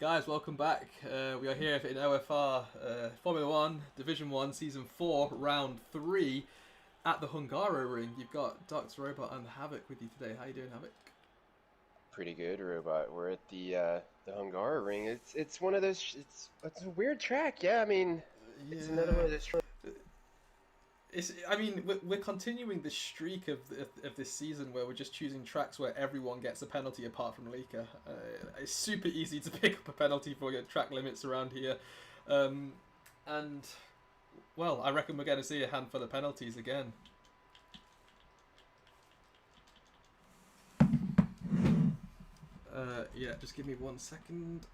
Guys, welcome back. We are here in OFR Formula 1, Division 1, Season 4, Round 3 at the Hungary ring. You've got Dr. Robot and Havoc with you today. How you doing, Havoc? Pretty good, Robot. We're at the Hungary ring. It's one of those. It's a weird track. Yeah, I mean, it's another one Yeah. of those. We're continuing the streak of this season where we're just choosing tracks where everyone gets a penalty apart from Lika. It's super easy to pick up a penalty for your track limits around here. And, well, I reckon we're going to see a handful of penalties again. Yeah, just give me 1 second.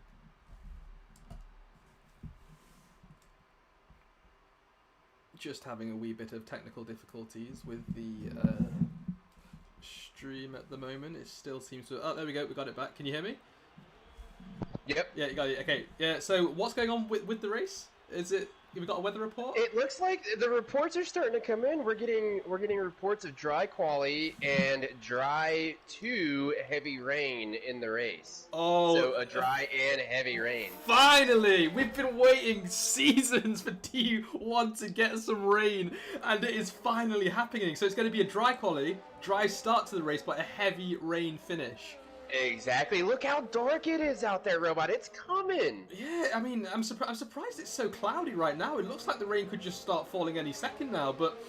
Just having a wee bit of technical difficulties with the stream at the moment. It still seems to... Oh, there we go. We got it back. Can you hear me? Yep. Yeah, you got it. Okay. Yeah, so what's going on with the race? Is it... Have we got a weather report? It looks like the reports are starting to come in. We're getting reports of dry quali and dry to heavy rain in the race. Oh, so a dry and heavy rain. Finally! We've been waiting seasons for T1 to get some rain, and it is finally happening. So it's going to be a dry quali, dry start to the race, but a heavy rain finish. Exactly. Look how dark it is out there, Robot. It's coming. Yeah, I mean, I'm surprised it's so cloudy right now. It looks like the rain could just start falling any second now, but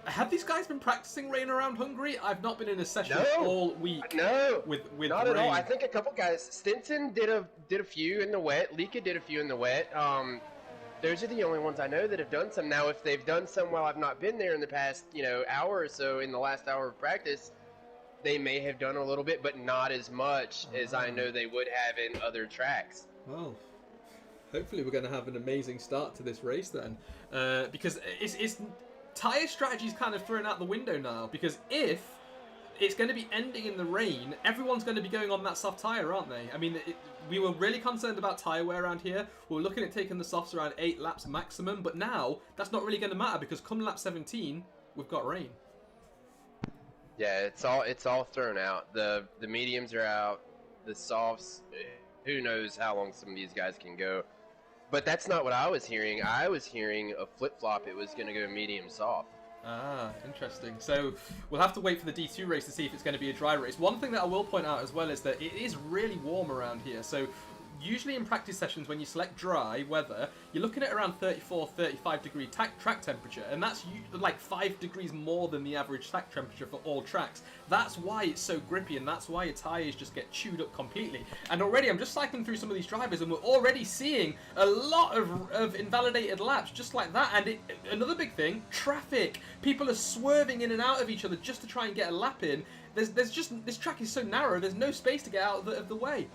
have these guys been practicing rain around Hungary? I've not been in a session all week. No, with not rain. at all. I think a couple guys. Stinson did a few in the wet. Lika did a few in the wet. Those are the only ones I know that have done some. Now, if they've done some while I've not been there in the past, hour or so, in the last hour of practice, they may have done a little bit, but not as much as I know they would have in other tracks. Well, hopefully we're going to have an amazing start to this race then, because it's tyre strategy's kind of thrown out the window now. Because if it's going to be ending in the rain, everyone's going to be going on that soft tyre, aren't they? I mean, we were really concerned about tyre wear around here. We were looking at taking the softs around 8 laps maximum, but now that's not really going to matter because come lap 17, we've got rain. Yeah, it's all thrown out. The mediums are out. The softs, who knows how long some of these guys can go. But that's not what I was hearing. I was hearing a flip-flop. It was going to go medium soft. Ah, interesting. So we'll have to wait for the D2 race to see if it's going to be a dry race. One thing that I will point out as well is that it is really warm around here. So usually in practice sessions, when you select dry weather, you're looking at around 34, 35 degree track temperature, and that's like 5 degrees more than the average track temperature for all tracks. That's why it's so grippy, and that's why your tyres just get chewed up completely. And already, I'm just cycling through some of these drivers, and we're already seeing a lot of invalidated laps just like that. And another big thing, traffic. People are swerving in and out of each other just to try and get a lap in. There's just, this track is so narrow, there's no space to get out of the way.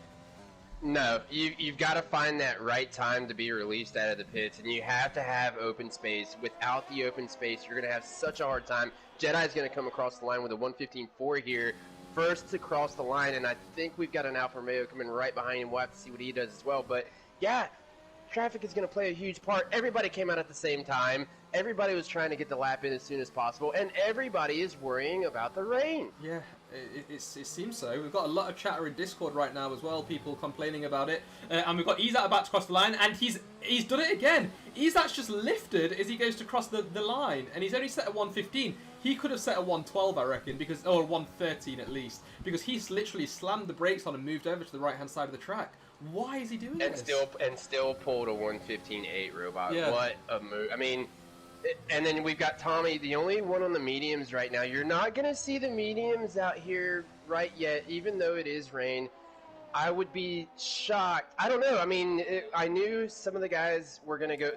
No, you've got to find that right time to be released out of the pits, and you have to have open space. Without the open space, you're going to have such a hard time. Jedi's going to come across the line with a 1:15.4 here, first to cross the line, and I think we've got an Alfa Romeo coming right behind him. We'll have to see what he does as well, but yeah, traffic is going to play a huge part. Everybody came out at the same time. Everybody was trying to get the lap in as soon as possible, and everybody is worrying about the rain. Yeah, it seems so. We've got a lot of chatter in Discord right now as well, people complaining about it. And we've got Izat about to cross the line, and he's done it again. Izat's just lifted as he goes to cross the line, and he's only set a 1:15. He could have set a 1:12, I reckon, or 1:13 at least, because he's literally slammed the brakes on and moved over to the right-hand side of the track. Why is he doing this? And still pulled a 1:15.8 Robot. Yeah. What a move. I mean, and then we've got Tommy, the only one on the mediums right now. You're not going to see the mediums out here right yet, even though it is rain. I would be shocked. I don't know. I mean, I knew some of the guys were going to go.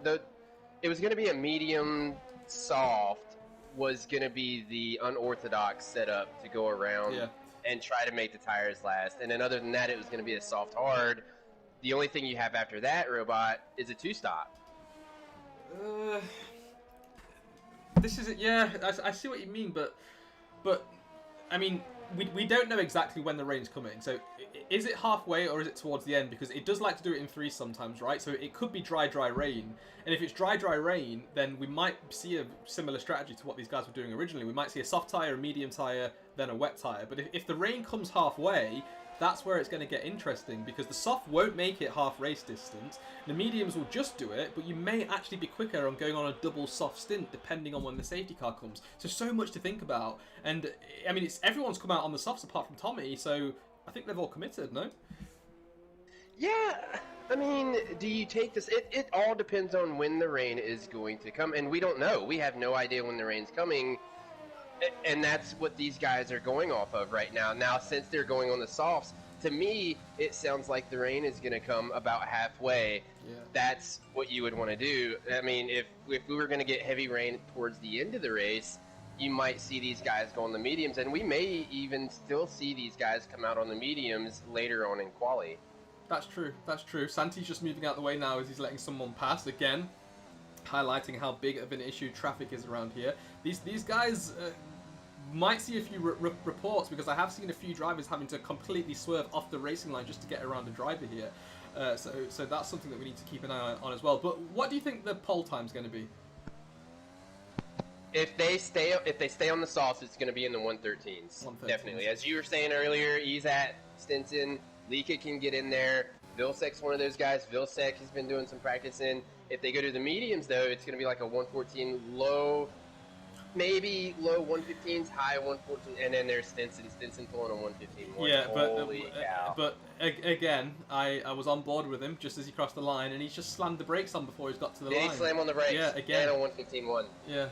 It was going to be a medium soft, was going to be the unorthodox setup to go around and try to make the tires last. And then other than that, it was going to be a soft hard. The only thing you have after that, Robot, is a two-stop. This is it. Yeah, I see what you mean, but I mean, we don't know exactly when the rain's coming. So is it halfway or is it towards the end? Because it does like to do it in threes sometimes, right? So it could be dry rain. And if it's dry rain, then we might see a similar strategy to what these guys were doing originally. We might see a soft tyre, a medium tyre, then a wet tyre. But if the rain comes halfway, that's where it's going to get interesting, because the soft won't make it half race distance. The mediums will just do it, but you may actually be quicker on going on a double soft stint depending on when the safety car comes. So much to think about. And I mean, everyone's come out on the softs apart from Tommy, so I think they've all committed, no? Yeah, I mean, do you take this? It all depends on when the rain is going to come, and we don't know. We have no idea when the rain's coming, and that's what these guys are going off of right now. Now, since they're going on the softs, to me, it sounds like the rain is going to come about halfway. Yeah. That's what you would want to do. I mean, if we were going to get heavy rain towards the end of the race, you might see these guys go on the mediums, and we may even still see these guys come out on the mediums later on in quali. That's true. That's true. Santi's just moving out the way now as he's letting someone pass again, highlighting how big of an issue traffic is around here. These guys might see a few reports, because I have seen a few drivers having to completely swerve off the racing line just to get around a driver here. So that's something that we need to keep an eye on as well. But what do you think the pole time's going to be? If they stay on the softs, it's going to be in the 113s. Definitely. As you were saying earlier, Izat, Stinson, Lika can get in there. Vilsek's one of those guys. Vilsek has been doing some practicing. If they go to the mediums, though, it's going to be like a 114 low, maybe low 115s, high 114, and then there's Stinson. Stinson pulling a 115. Yeah, but again, I was on board with him just as he crossed the line, and he's just slammed the brakes on before he's got to the line. Did he slam on the brakes? Yeah, again. And a 115-1. Yeah.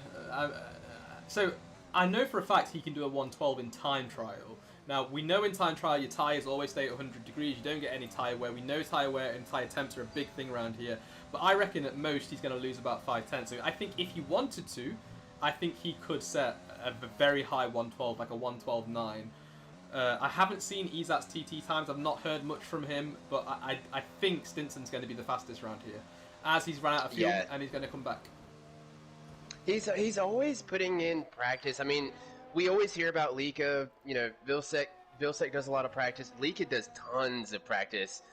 So I know for a fact he can do a 112 in time trial. Now, we know in time trial your tyres always stay at 100 degrees. You don't get any tyre wear. We know tyre wear and tyre temps are a big thing around here. But I reckon at most he's going to lose about 5/10. So I think if he wanted to, I think he could set a very high 112, like a 112.9. I haven't seen Izat's TT times. I've not heard much from him. But I think Stinson's going to be the fastest around here, as he's run out of fuel and he's going to come back. He's always putting in practice. I mean, we always hear about Lika. You know, Vilsek does a lot of practice. Lika does tons of practice.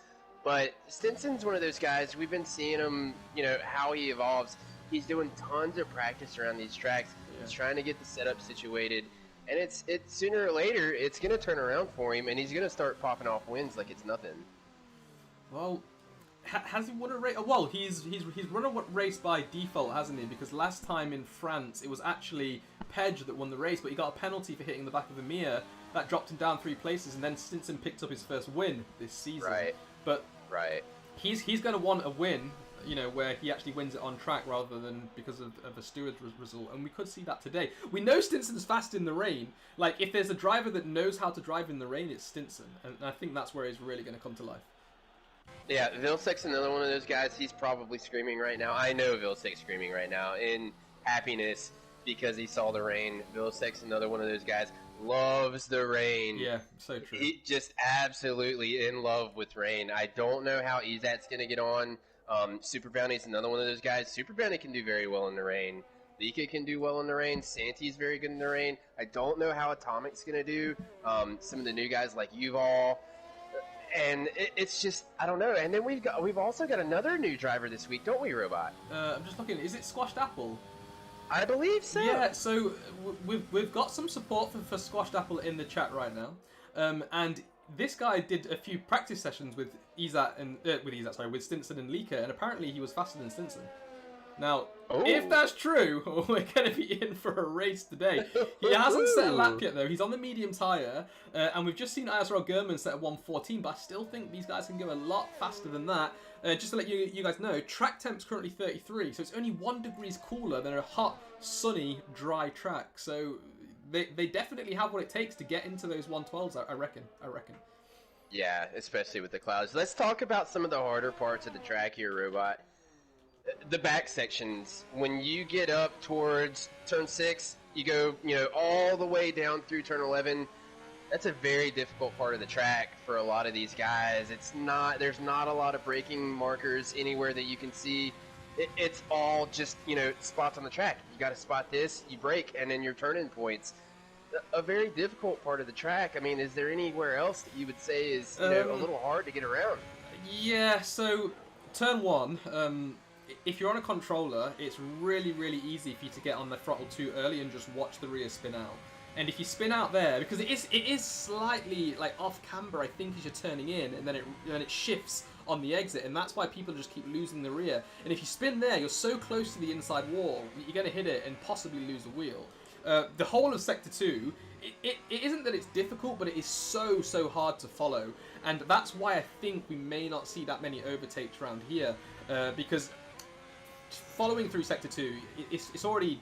But Stinson's one of those guys. We've been seeing him, you know, how he evolves. He's doing tons of practice around these tracks. Yeah. He's trying to get the setup situated. And it's sooner or later, it's going to turn around for him, and he's going to start popping off wins like it's nothing. Well, has he won a race? Well, he's run a race by default, hasn't he? Because last time in France, it was actually Pedge that won the race, but he got a penalty for hitting the back of Amir. That dropped him down 3 places, and then Stinson picked up his first win this season. Right. But right. He's going to want a win, you know, where he actually wins it on track rather than because of a steward's result, and we could see that today. We know Stinson's fast in the rain. Like, if there's a driver that knows how to drive in the rain, it's Stinson, and I think that's where he's really going to come to life. Yeah, Vilsek's another one of those guys. He's probably screaming right now. I know Vilsek's screaming right now in happiness because he saw the rain. Vilsek's another one of those guys. Loves the rain. Yeah, so true. He just absolutely in love with rain. I don't know how Izat's going to get on. Super Bounty's another one of those guys. Super Bounty can do very well in the rain. Lika can do well in the rain. Santi's very good in the rain. I don't know how Atomic's going to do. Some of the new guys like Yuval. And it's just, I don't know. And then we've also got another new driver this week, don't we, Robot? I'm just looking. Is it Squashed Apple? I believe so. Yeah, so we've got some support for Squashed Apple in the chat right now. And this guy did a few practice sessions with with Stinson and Lika, and apparently he was faster than Stinson. Now, if that's true, we're going to be in for a race today. He hasn't set a lap yet, though. He's on the medium tyre, and we've just seen Azrael Gurman set a 114, but I still think these guys can go a lot faster than that. Just to let you guys know, track temp's currently 33, so it's only 1 degree cooler than a hot, sunny, dry track. So they definitely have what it takes to get into those 112s, I reckon. Yeah, especially with the clouds. Let's talk about some of the harder parts of the track here, Robot. The back sections, when you get up towards turn 6, you go, all the way down through turn 11. That's a very difficult part of the track for a lot of these guys. There's not a lot of braking markers anywhere that you can see. It's all just, spots on the track. You got to spot this, you brake, and then your turn-in points. A very difficult part of the track. I mean, is there anywhere else that you would say is, a little hard to get around? Yeah, so turn 1, if you're on a controller, it's really, really easy for you to get on the throttle too early and just watch the rear spin out. And if you spin out there, because it is slightly like off camber, I think, as you're turning in, and then it shifts on the exit, and that's why people just keep losing the rear. And if you spin there, you're so close to the inside wall that you're going to hit it and possibly lose the wheel. The whole of Sector 2, it isn't that it's difficult, but it is so hard to follow, and that's why I think we may not see that many overtakes around here, because following through Sector 2, it's already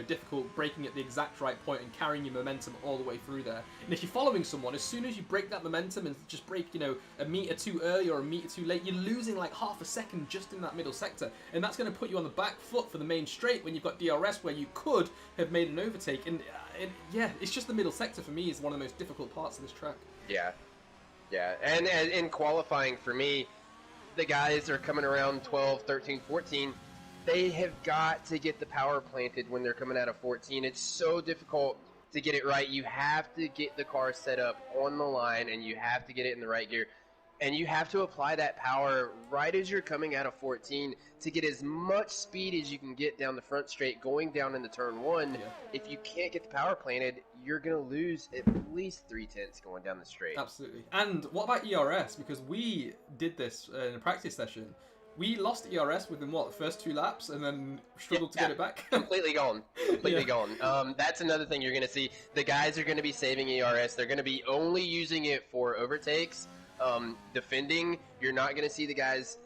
difficult breaking at the exact right point and carrying your momentum all the way through there. And if you're following someone, as soon as you break that momentum and just break, a meter too early or a meter too late, you're losing like half a second just in that middle sector. And that's going to put you on the back foot for the main straight when you've got DRS where you could have made an overtake. And yeah, it's just the middle sector for me is one of the most difficult parts of this track. Yeah. And in qualifying for me, the guys are coming around 12, 13, 14. They have got to get the power planted when they're coming out of 14. It's so difficult to get it right. You have to get the car set up on the line, and you have to get it in the right gear. And you have to apply that power right as you're coming out of 14 to get as much speed as you can get down the front straight going down into turn 1. Yeah. If you can't get the power planted, you're going to lose at least 3/10 going down the straight. Absolutely. And what about ERS? Because we did this in a practice session. We lost ERS within, the first 2 laps, and then struggled to get it back? Completely gone. Gone. That's another thing you're going to see. The guys are going to be saving ERS. They're going to be only using it for overtakes. Defending, you're not going to see the guys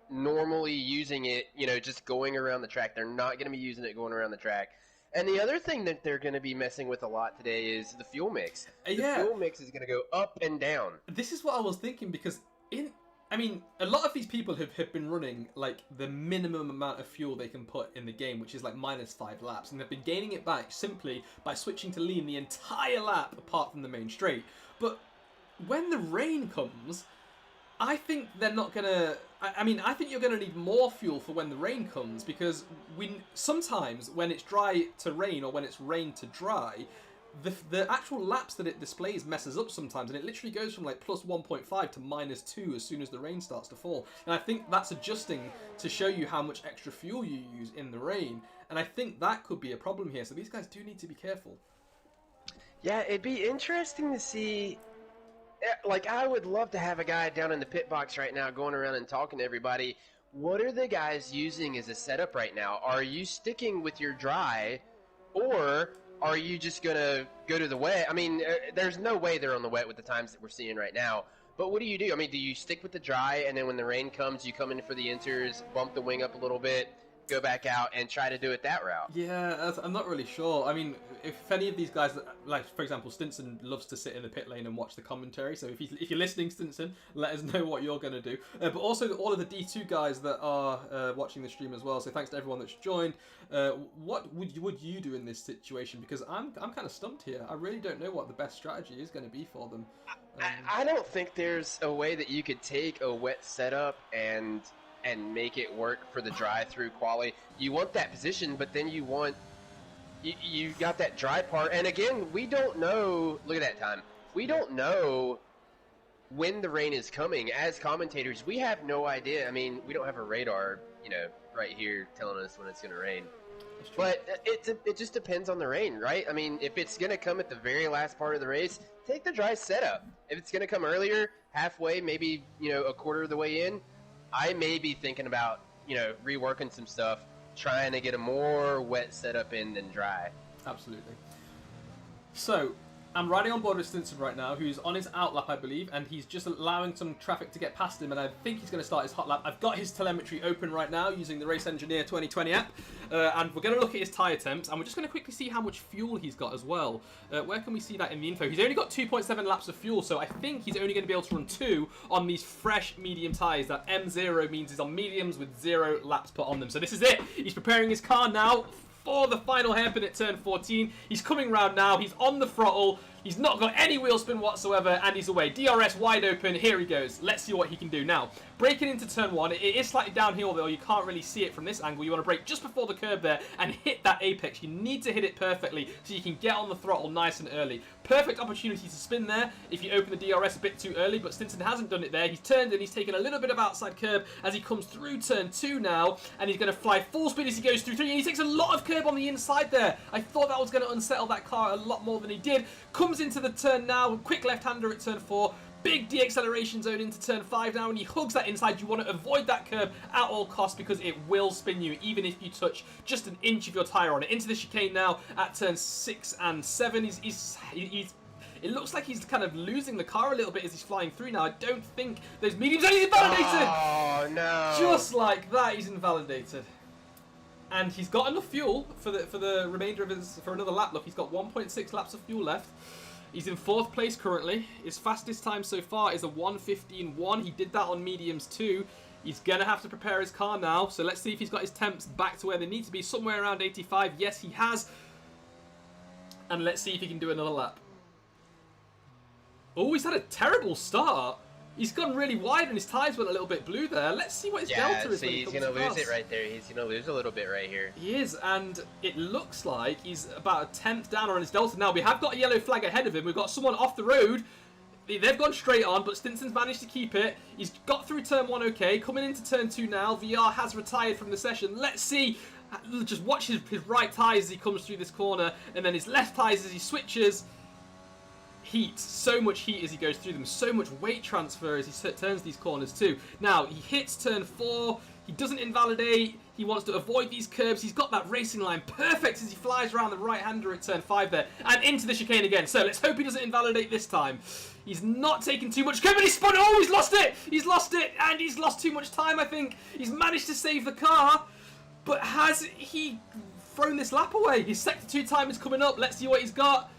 normally using it, just going around the track. They're not going to be using it going around the track. And the other thing that they're going to be messing with a lot today is the fuel mix. The fuel mix is going to go up and down. This is what I was thinking, because a lot of these people have been running like the minimum amount of fuel they can put in the game, which is like -5 laps, and they've been gaining it back simply by switching to lean the entire lap apart from the main straight. But when the rain comes, I think they're not gonna. I think you're gonna need more fuel for when the rain comes, because sometimes when it's dry to rain or when it's rain to dry, the actual laps that it displays messes up sometimes, and it literally goes from like +1.5 to -2 as soon as the rain starts to fall. And I think that's adjusting to show you how much extra fuel you use in the rain, and I think that could be a problem here. So these guys do need to be careful. Yeah, it'd be interesting to see. Like, I would love to have a guy down in the pit box right now going around and talking to everybody. What are the guys using as a setup right now? Are you sticking with your dry, or are you just going to go to the wet? There's no way they're on the wet with the times that we're seeing right now. But what do you do? Do you stick with the dry, and then when the rain comes, you come in for the inters, bump the wing up a little bit, go back out, and try to do it that route? Yeah, I'm not really sure. If any of these guys, like for example, Stinson loves to sit in the pit lane and watch the commentary. So if you're listening, Stinson, let us know what you're going to do. But also all of the D2 guys that are watching the stream as well. So thanks to everyone that's joined. What would you do in this situation? Because I'm kind of stumped here. I really don't know what the best strategy is going to be for them. I don't think there's a way that you could take a wet setup and make it work for the drive-through quality. You want that position, but then you got that dry part. And again, we don't know. Look at that time. We don't know when the rain is coming. As commentators, we have no idea. We don't have a radar, right here telling us when it's going to rain. But it just depends on the rain, right? If it's going to come at the very last part of the race, take the dry setup. If it's going to come earlier, halfway, maybe, a quarter of the way in, I may be thinking about, reworking some stuff, trying to get a more wet setup in than dry. Absolutely. So, I'm riding on board with Stinson right now, who's on his out lap, I believe, and he's just allowing some traffic to get past him, and I think he's going to start his hot lap. I've got his telemetry open right now using the Race Engineer 2020 app, and we're going to look at his tyre temps, and we're just going to quickly see how much fuel he's got as well. Where can we see that in the info? He's only got 2.7 laps of fuel, so I think he's only going to be able to run 2 on these fresh medium tyres. That M0 means he's on mediums with 0 laps put on them. So this is it. He's preparing his car now for the final hairpin at turn 14. He's coming round now. He's on the throttle. He's not got any wheel spin whatsoever, and he's away. DRS wide open. Here he goes. Let's see what he can do. Now, braking into turn 1. It is slightly downhill, though. You can't really see it from this angle. You want to brake just before the curb there and hit that apex. You need to hit it perfectly so you can get on the throttle nice and early. Perfect opportunity to spin there if you open the DRS a bit too early, but Stinson hasn't done it there. He's turned and he's taken a little bit of outside curb as he comes through turn 2 now, and he's going to fly full speed as he goes through 3, and he takes a lot of curb on the inside there. I thought that was going to unsettle that car a lot more than he did. Comes into the turn now, quick left-hander at turn 4. Big de-acceleration zone into turn 5 now, and he hugs that inside. You want to avoid that curb at all costs because it will spin you, even if you touch just an inch of your tyre on it. Into the chicane now at turn 6 and 7. It looks like he's kind of losing the car a little bit as he's flying through now. I don't think those mediums are invalidated. Oh, no. Just like that, he's invalidated. And he's got enough fuel for the remainder of for another lap. Look, he's got 1.6 laps of fuel left. He's in 4th place currently. His fastest time so far is a 1:15.1. He did that on mediums too. He's going to have to prepare his car now. So let's see if he's got his temps back to where they need to be. Somewhere around 85. Yes, he has. And let's see if he can do another lap. Oh, he's had a terrible start. He's gone really wide and his tyres went a little bit blue there. Let's see what his delta is when he he's comes going to lose across. it right there. He's going to lose a little bit right here. He is, and it looks like he's about a 10th down on his delta. Now, we have got a yellow flag ahead of him. We've got someone off the road. They've gone straight on, but Stinson's managed to keep it. He's got through turn 1 okay. Coming into turn 2 now. VR has retired from the session. Let's see. Just watch his right tyres as he comes through this corner, and then his left tyres as he switches. Heat, so much heat as he goes through them, so much weight transfer as he turns these corners too. Now, he hits turn 4, he doesn't invalidate, he wants to avoid these curbs, he's got that racing line perfect as he flies around the right-hander at turn 5 there, and into the chicane again. So let's hope he doesn't invalidate this time. He's not taking too much curb, and he's spun. Oh, he's lost it! He's lost it, and he's lost too much time, I think. He's managed to save the car, but has he thrown this lap away? His sector 2 time is coming up. Let's see what he's got.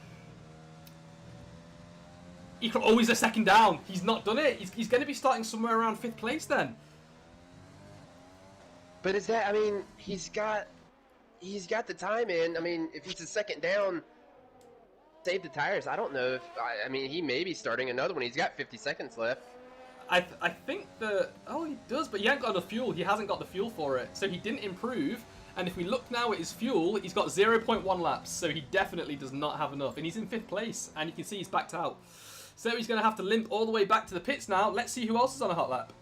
He's a second down. He's not done it. He's going to be starting somewhere around 5th place then. But is that, I mean, he's got the time in. I mean, if he's a second down, save the tires. I don't know if, I mean, he may be starting another one. He's got 50 seconds left. I think that, he does, but he hasn't got enough fuel. He hasn't got the fuel for it. So he didn't improve. And if we look now at his fuel, he's got 0.1 laps. So he definitely does not have enough. And he's in 5th place. And you can see he's backed out. So he's going to have to limp all the way back to the pits now. Let's see who else is on a hot lap.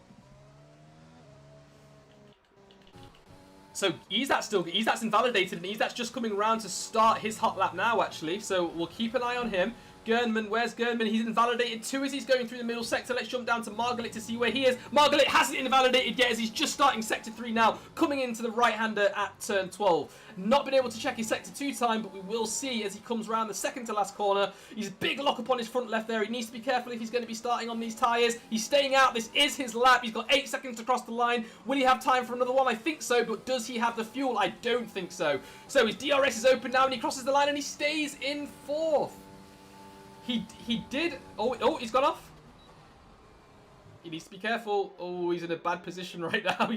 So Ezat's invalidated, and Ezat's just coming around to start his hot lap now, actually. So we'll keep an eye on him. Gernman, where's Gernman? He's invalidated too as he's going through the middle sector. Let's jump down to Margalit to see where he is. Margalit hasn't invalidated yet as he's just starting sector 3 now, coming into the right-hander at turn 12. Not been able to check his sector 2 time, but we will see as he comes around the second to last corner. He's a big lock up on his front left there. He needs to be careful if he's going to be starting on these tyres. He's staying out. This is his lap. He's got 8 seconds to cross the line. Will he have time for another one? I think so, but does he have the fuel? I don't think so. So his DRS is open now, and he crosses the line, and he stays in 4th. He did. Oh, he's gone off. He needs to be careful. Oh, he's in a bad position right now. I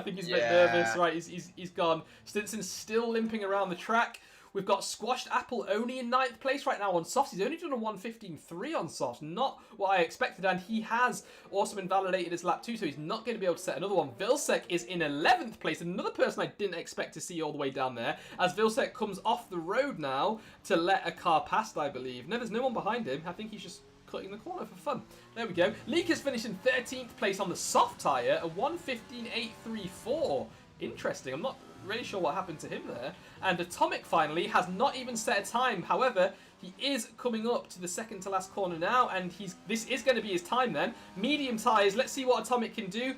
think he's a bit nervous. Right, he's gone. Stinson's still limping around the track. We've got Squashed Apple only in 9th place right now on softs. He's only done a 1:15.3 on softs. Not what I expected, and he has also invalidated his lap too, so he's not going to be able to set another one. Vilsek is in 11th place. Another person I didn't expect to see all the way down there, as Vilsek comes off the road now to let a car past, I believe. No, there's no one behind him. I think he's just cutting the corner for fun. There we go. Leaker's finished in 13th place on the soft tyre, a 1:15.834. Interesting. I'm not really sure what happened to him there. And Atomic finally has not even set a time. However, he is coming up to the second to last corner now, and this is going to be his time then. Medium tyres. Let's see what Atomic can do.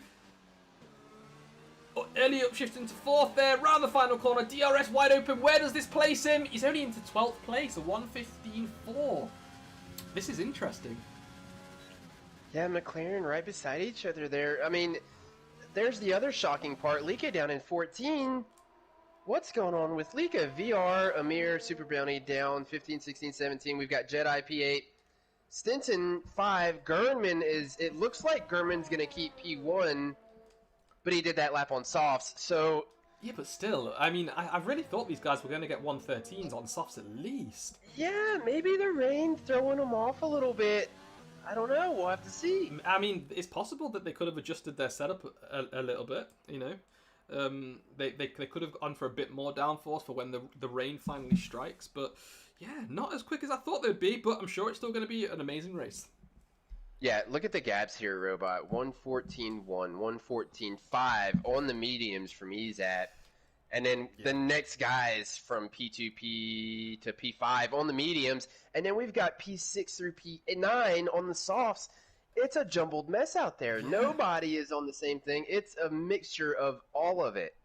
Early upshift into 4th there, round the final corner. DRS wide open. Where does this place him? He's only into 12th place, a 1:15.4. This is interesting. Yeah, McLaren right beside each other there. I mean, there's the other shocking part. Lika down in 14. What's going on with Lika? VR, Amir, Super Brownie down 15, 16, 17. We've got Jedi P8. Stinson 5. Gernman it looks like Gernman's going to keep P1, but he did that lap on softs. So Yeah, but still, I mean, I really thought these guys were going to get 113s on softs at least. Yeah, maybe the rain throwing them off a little bit. I don't know. We'll have to see. I mean, it's possible that they could have adjusted their setup a little bit, you know. They could have gone for a bit more downforce for when the rain finally strikes, but yeah, not as quick as I thought they'd be, but I'm sure it's still going to be an amazing race. Yeah, look at the gaps here, Robot. 114.1, 114.5 on the mediums from EZAT. And then the next guys from P2P to P5 on the mediums. And then we've got P6 through P9 on the softs. It's a jumbled mess out there. Yeah. Nobody is on the same thing. It's a mixture of all of it.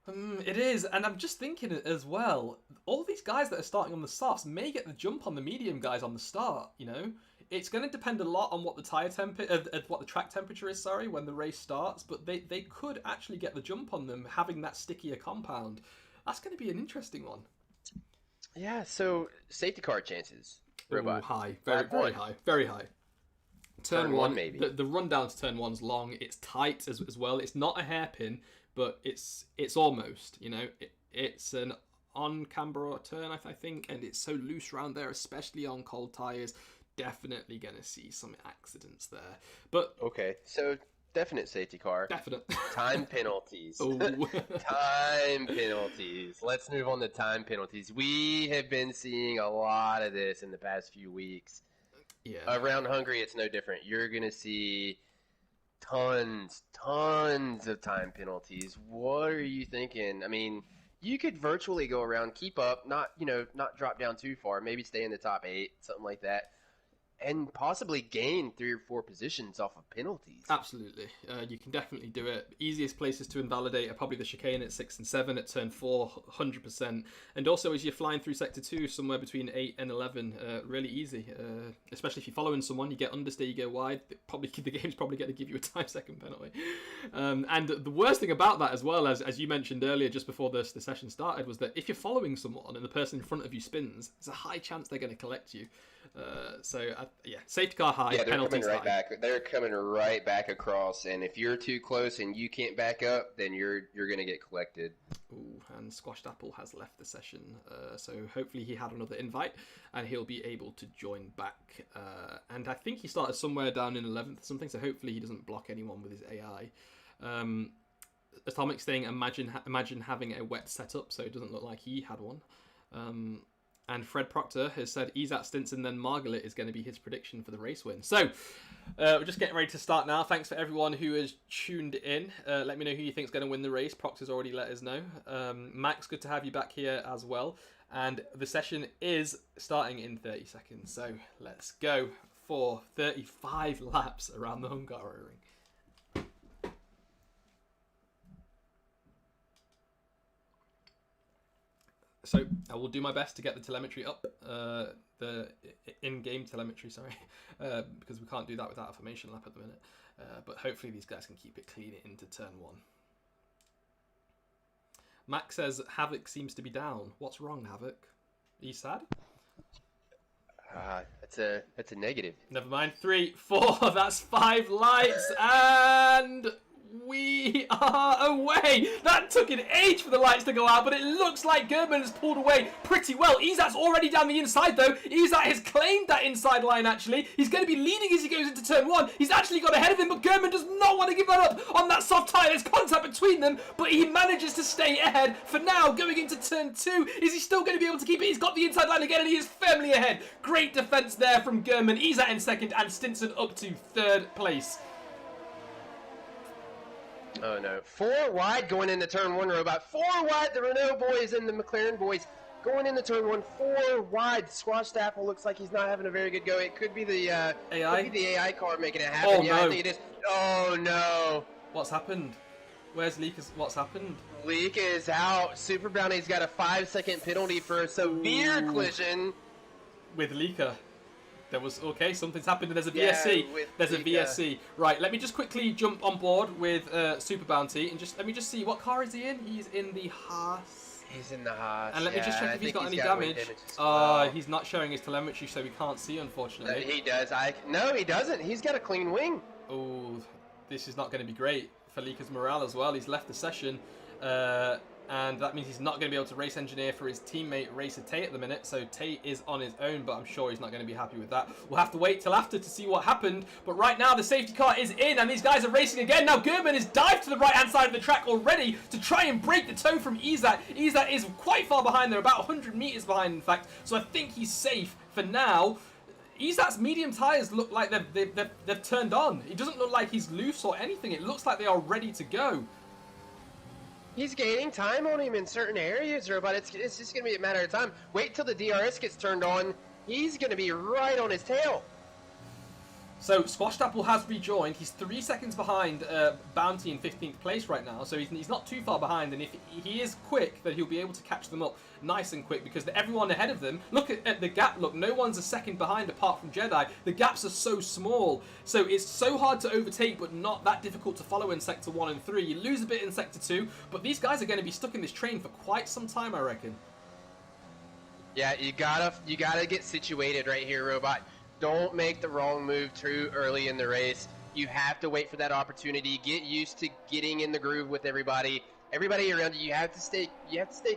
It is, and I'm just thinking as well, all these guys that are starting on the softs may get the jump on the medium guys on the start, you know? It's going to depend a lot on what the what the track temperature is, sorry, when the race starts, but they could actually get the jump on them having that stickier compound. That's going to be an interesting one. Yeah, so safety car chances, Robot. Ooh, high, very high, very high. Turn one, maybe. The run down to turn one's long. It's tight as well. It's not a hairpin, but it's almost, you know, it's an on-camber turn, I think, and it's so loose around there, especially on cold tyres. Definitely going to see some accidents there. But Okay, so definite safety car. definite. Time penalties. Ooh. Time penalties. Let's move on to time penalties. We have been seeing a lot of this in the past few weeks. Yeah. Around Hungary, it's no different. You're going to see tons of time penalties. What are you thinking? I mean, you could virtually go around, keep up, not drop down too far, maybe stay in the top 8, something like that, and possibly gain 3 or 4 positions off of penalties. Absolutely. You can definitely do it. Easiest places to invalidate are probably the chicane at 6 and 7, at turn 4, 100%. And also as you're flying through sector 2, somewhere between 8 and 11, really easy. Especially if you're following someone, you get understeer, you go wide, the game's probably going to give you a time second penalty. And the worst thing about that as well, as you mentioned earlier, just before the session started, was that if you're following someone and the person in front of you spins, there's a high chance they're going to collect you. Yeah, safety car high, yeah, they're penalties coming right high. back. They're coming right back across, and if you're too close and you can't back up, then you're going to get collected. Ooh, and Squashed Apple has left the session, so hopefully he had another invite and he'll be able to join back. And I think he started somewhere down in 11th or something, so hopefully he doesn't block anyone with his AI. Atomic's saying, imagine having a wet setup, so it doesn't look like he had one. And Fred Proctor has said Izat Stinson, then Margalit is going to be his prediction for the race win. So, we're just getting ready to start now. Thanks for everyone who has tuned in. Let me know who you think is going to win the race. Proctor's already let us know. Max, good to have you back here as well. And the session is starting in 30 seconds. So, let's go for 35 laps around the Hungaroring. So I will do my best to get the telemetry up, the in-game telemetry, sorry, because we can't do that without a formation lap at the minute. But hopefully these guys can keep it clean into turn 1. Max says Havoc seems to be down. What's wrong, Havoc? Are you sad? That's a negative. Never mind. 3, 4. That's 5 lights, and we are away. That took an age for the lights to go out, but it looks like German has pulled away pretty well. Izat's already down the inside, though. Izat has claimed that inside line, actually. He's going to be leading as he goes into turn 1. He's actually got ahead of him, but German does not want to give that up on that soft tyre. There's contact between them, but he manages to stay ahead for now. Going into turn 2, is he still going to be able to keep it? He's got the inside line again, and he is firmly ahead. Great defense there from German. Izat in second, and Stinson up to 3rd place. Oh no. 4 wide going into turn 1, Robot. 4 wide, the Renault boys and the McLaren boys going into turn 1. 4 wide. Squashed Apple looks like he's not having a very good go. It could be the AI? Could be the AI car making it happen. Oh, yeah, no. I think it is. Oh no. What's happened? Where's Leak? What's happened? Leak is out. Super Brownie's got a 5-second penalty for a severe collision. With Leaker. There was, okay, something's happened, and there's a VSC. Yeah, there's a Leaker. VSC. Right, let me just quickly jump on board with Super Bounty, and let me just see, what car is he in? He's in the Haas. He's in the Haas. And let me just check I if he's think got any wind damage. as well. He's not showing his telemetry, so we can't see, unfortunately. He does. No, he doesn't. He's got a clean wing. Oh, this is not going to be great for Lika's morale as well. He's left the session, and that means he's not going to be able to race engineer for his teammate Racer Tate at the minute. So Tate is on his own, but I'm sure he's not going to be happy with that. We'll have to wait till after to see what happened. But right now the safety car is in, and these guys are racing again. Now Gurman has dived to the right-hand side of the track already to try and break the toe from Izat. Izat is quite far behind there, about 100 meters behind, in fact. So I think he's safe for now. Izat's medium tyres look like they've turned on. It doesn't look like he's loose or anything. It looks like they are ready to go. He's gaining time on him in certain areas, but it's just going to be a matter of time. Wait till the DRS gets turned on. He's going to be right on his tail. So Squashed Apple has rejoined. He's 3 seconds behind Bounty in 15th place right now, so he's not too far behind. And if he is quick, then he'll be able to catch them up nice and quick, because everyone ahead of them, look at the gap. Look, no one's a second behind apart from Jedi. The gaps are so small, so it's so hard to overtake, but not that difficult to follow in Sector 1 and 3. You lose a bit in Sector 2, but these guys are going to be stuck in this train for quite some time, I reckon. Yeah, you gotta get situated right here, Robot. Don't make the wrong move too early in the race. You have to wait for that opportunity. Get used to getting in the groove with everybody. Everybody around you. You have to stay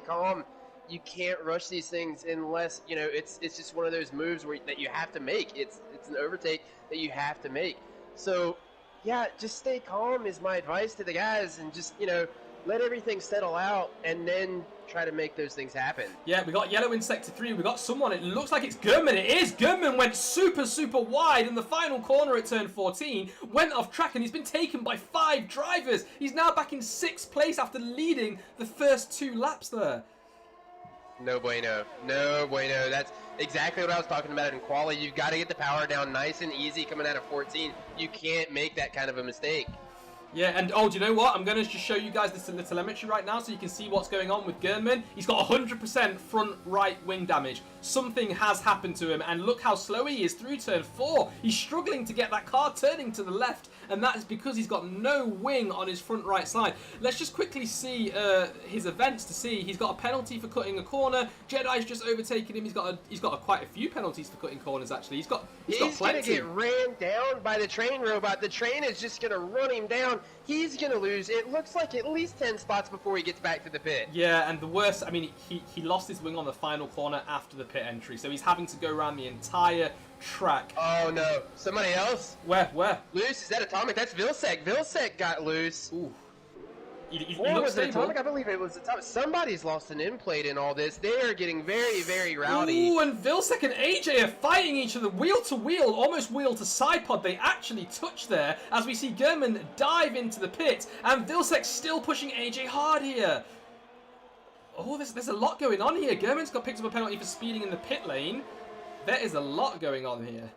calm. You can't rush these things unless, you know, it's just one of those moves that you have to make. It's an overtake that you have to make. So, yeah, just stay calm is my advice to the guys, and just, you know, let everything settle out and then try to make those things happen. Yeah, we got yellow in Sector 3. We got someone. It looks like it's Gurman. It is. Gurman went super, super wide in the final corner at turn 14. Went off track, and he's been taken by 5 drivers. He's now back in 6th place after leading the first 2 laps there. No bueno. No bueno. That's exactly what I was talking about in quali. You've got to get the power down nice and easy coming out of 14. You can't make that kind of a mistake. Yeah, and oh, do you know what? I'm going to just show you guys the telemetry right now so you can see what's going on with Gurman. He's got 100% front right wing damage. Something has happened to him, and look how slow he is through turn 4. He's struggling to get that car turning to the left, and that is because he's got no wing on his front right side. Let's just quickly see his events to see. He's got a penalty for cutting a corner. Jedi's just overtaken him. He's got quite a few penalties for cutting corners, actually. He's got plenty. He's going to get ran down by the train, Robot. The train is just going to run him down. He's going to lose, it looks like, at least 10 spots before he gets back to the pit. Yeah, and the worst, I mean, he lost his wing on the final corner after the pit entry, so he's having to go around the entire track. Oh, no. Somebody else? Where? Loose? Is that Atomic? That's Vilsec. Vilsec got loose. Ooh. He Or was it stable. Atomic? I believe it was Atomic. Somebody's lost an end plate in all this. They are getting very, very rowdy. Ooh, and Vilsec and AJ are fighting each other wheel to wheel, almost wheel to side pod. They actually touch there as we see Gurman dive into the pit, and Vilsec still pushing AJ hard here. Oh, there's a lot going on here. Gurman's got picked up a penalty for speeding in the pit lane. There is a lot going on here.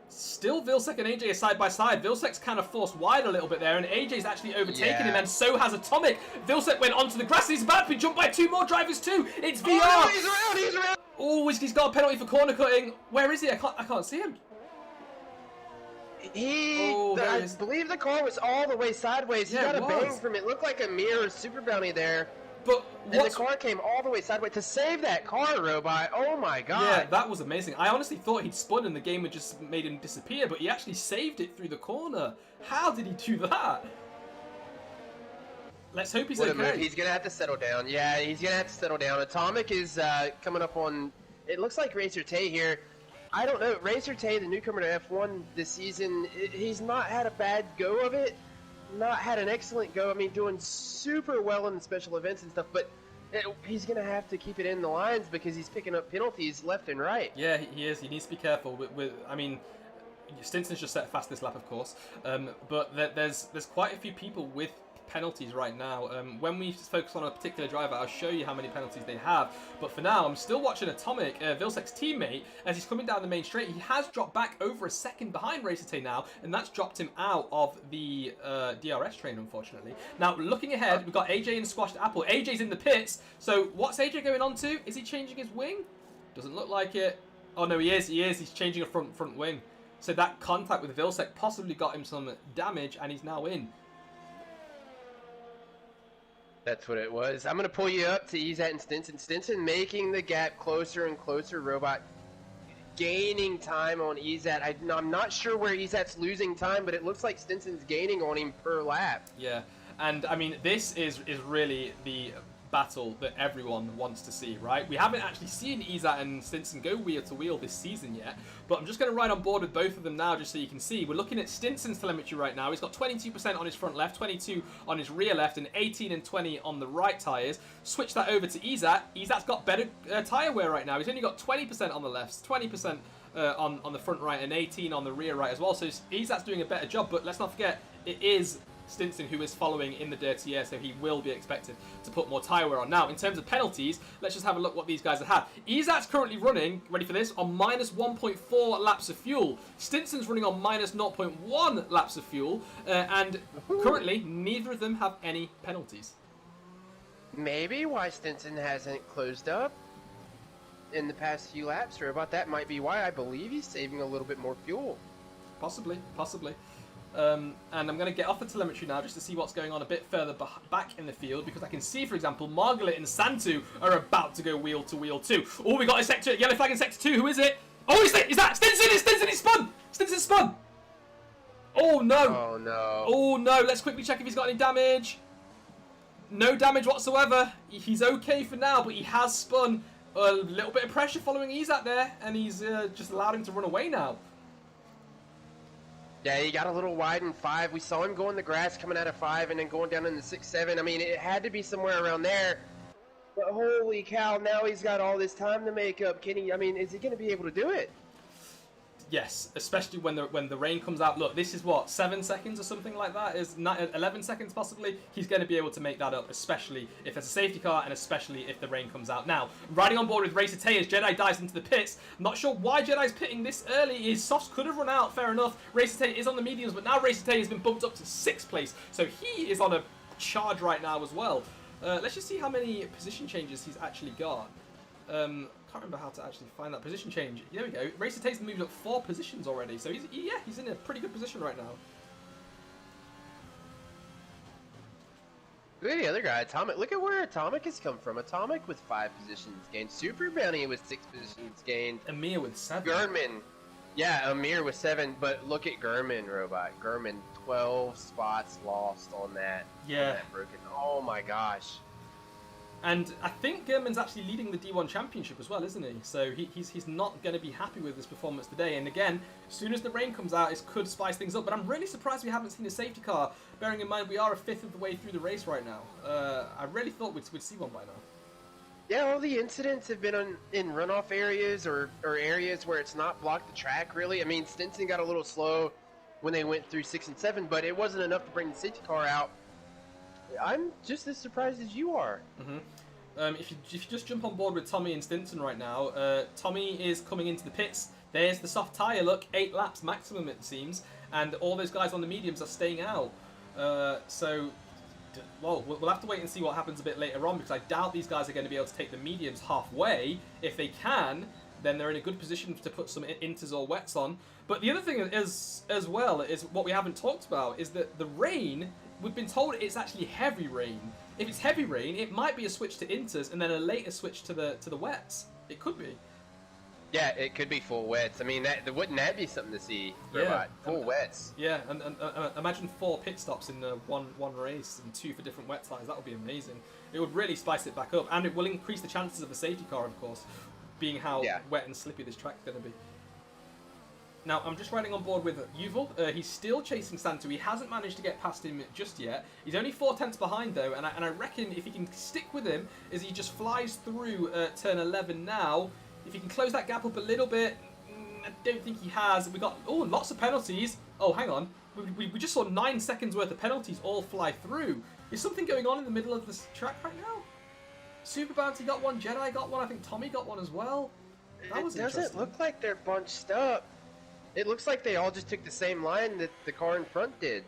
Still, Vilsec and AJ are side by side. Vilsec's kind of forced wide a little bit there, and AJ's actually overtaken him, and so has Atomic. Vilsec went onto the grass, and he's about to be jumped by 2 more drivers too. It's VR. Oh, no, he's around. Oh, he's got a penalty for corner cutting. Where is he? I can't see him. I believe the car was all the way sideways. He got a bang from it. Looked like a mirror super bounty there. But and the car came all the way sideways to save that car, Robot. Oh my god. Yeah, that was amazing. I honestly thought he'd spun and the game had just made him disappear, but he actually saved it through the corner. How did he do that? Let's hope he's okay. He's going to have to settle down. Yeah, he's going to have to settle down. Atomic is coming up on, it looks like Racer Tay here. I don't know. Racer Tay, the newcomer to F1 this season, he's not had a bad go of it. Not had an excellent go. I mean, doing super well in the special events and stuff, but he's going to have to keep it in the lines because he's picking up penalties left and right. Yeah, he is. He needs to be careful. I mean, Stinson's just set fast this lap, of course, but there's quite a few people with penalties right now. When we focus on a particular driver, I'll show you how many penalties they have. But for now, I'm still watching Atomic, Vilsec's teammate, as he's coming down the main straight. He has dropped back over a second behind Racer now, and that's dropped him out of the DRS train, unfortunately. Now, looking ahead, we've got AJ and Squashed Apple. AJ's in the pits, so what's AJ going on to? Is he changing his wing? Doesn't look like it. Oh, no, he is. He's changing a front wing. So that contact with Vilsec possibly got him some damage, and he's now in. That's what it was. I'm going to pull you up to Izat and Stinson. Stinson making the gap closer and closer, Robot. gaining time on Ezat. I'm not sure where Ezat's losing time, but it looks like Stinson's gaining on him per lap. Yeah, and I mean, this is really the battle that everyone wants to see, right? We haven't actually seen Izat and Stinson go wheel to wheel this season yet, but I'm just going to ride on board with both of them now just so you can see. We're looking at Stinson's telemetry right now. He's got 22% on his front left, 22 on his rear left, and 18 and 20 on the right tyres. Switch that over to Izat. Izat's got better tyre wear right now. He's only got 20% on the left, 20% on the front right, and 18 on the rear right as well. So Izat's doing a better job, but let's not forget, it is Stinson who is following in the dirty air, so he will be expected to put more tyre wear on. Now, in terms of penalties, let's just have a look what these guys have had. Izat's currently running, ready for this, on minus 1.4 laps of fuel. Stinson's running on minus 0.1 laps of fuel, and currently, neither of them have any penalties. Maybe why Stinson hasn't closed up in the past few laps, or about that might be why. I believe he's saving a little bit more fuel. Possibly, possibly. And I'm going to get off the telemetry now just to see what's going on a bit further back in the field, because I can see, for example, Margaret and Santu are about to go wheel to wheel too. Oh, we got a sector, yellow flag in sector 2. Who is it? Oh, is that Stinson? It's Stinson. He's spun. Stinson spun. Oh no. Oh no. Oh no. Let's quickly check if he's got any damage. No damage whatsoever. He's okay for now, but he has spun. A little bit of pressure following Izat there, and he's just allowed him to run away now. Yeah, he got a little wide in 5. We saw him go in the grass coming out of 5 and then going down in the 6-7. I mean, it had to be somewhere around there. But holy cow, now he's got all this time to make up. Is he going to be able to do it? Yes, especially when the rain comes out. Look, this is what, 7 seconds or something like that? Is 11 seconds possibly? He's going to be able to make that up, especially if there's a safety car and especially if the rain comes out. Now, riding on board with Racer Tay as Jedi dives into the pits. Not sure why Jedi's pitting this early. His softs could have run out, fair enough. Racer Tay is on the mediums, but now Racer Tay has been bumped up to 6th place. So he is on a charge right now as well. Let's just see how many position changes he's actually got. Can't remember how to actually find that position change. There we go. Racer Tay's moved up 4 positions already, so he's in a pretty good position right now. Look at the other guy, Atomic. Look at where Atomic has come from. Atomic with 5 positions gained. Super Bounty with 6 positions gained. Amir with 7. Gurman. Yeah, Amir with 7, but look at Gurman, Robot. Gurman, 12 spots lost on that. Yeah. On that broken. Oh my gosh. And I think Gurman's actually leading the D1 Championship as well, isn't he? So he's not going to be happy with his performance today. And again, as soon as the rain comes out, it could spice things up. But I'm really surprised we haven't seen a safety car, bearing in mind we are a 5th of the way through the race right now. I really thought we'd see one by now. Yeah, all the incidents have been in runoff areas or areas where it's not blocked the track, really. I mean, Stinson got a little slow when they went through 6 and 7, but it wasn't enough to bring the safety car out. I'm just as surprised as you are. Mm-hmm. If you just jump on board with Tommy and Stinson right now, Tommy is coming into the pits. There's the soft tyre, look, 8 laps maximum it seems, and all those guys on the mediums are staying out. Well, we'll have to wait and see what happens a bit later on, because I doubt these guys are going to be able to take the mediums halfway. If they can, then they're in a good position to put some inters or wets on. But the other thing is, as well, is what we haven't talked about, is that the rain, we've been told it's actually heavy rain. If it's heavy rain, it might be a switch to inters and then a later switch to the wets. It could be. Yeah, it could be full wets. I mean, wouldn't that be something to see? Robot? Full wets. Yeah, and imagine 4 pit stops in one race and 2 for different wet tyres. That would be amazing. It would really spice it back up, and it will increase the chances of a safety car, of course, being how wet and slippy this track's going to be. Now, I'm just riding on board with Yuval. He's still chasing Santu. He hasn't managed to get past him just yet. He's only 4 tenths behind, though, and I reckon if he can stick with him as he just flies through turn 11 now, if he can close that gap up a little bit, I don't think he has. We got, lots of penalties. Oh, hang on. We just saw 9 seconds worth of penalties all fly through. Is something going on in the middle of this track right now? Super Bounty got one, Jedi got one, I think Tommy got one as well. That was interesting. It doesn't look like they're bunched up. It looks like they all just took the same line that the car in front did.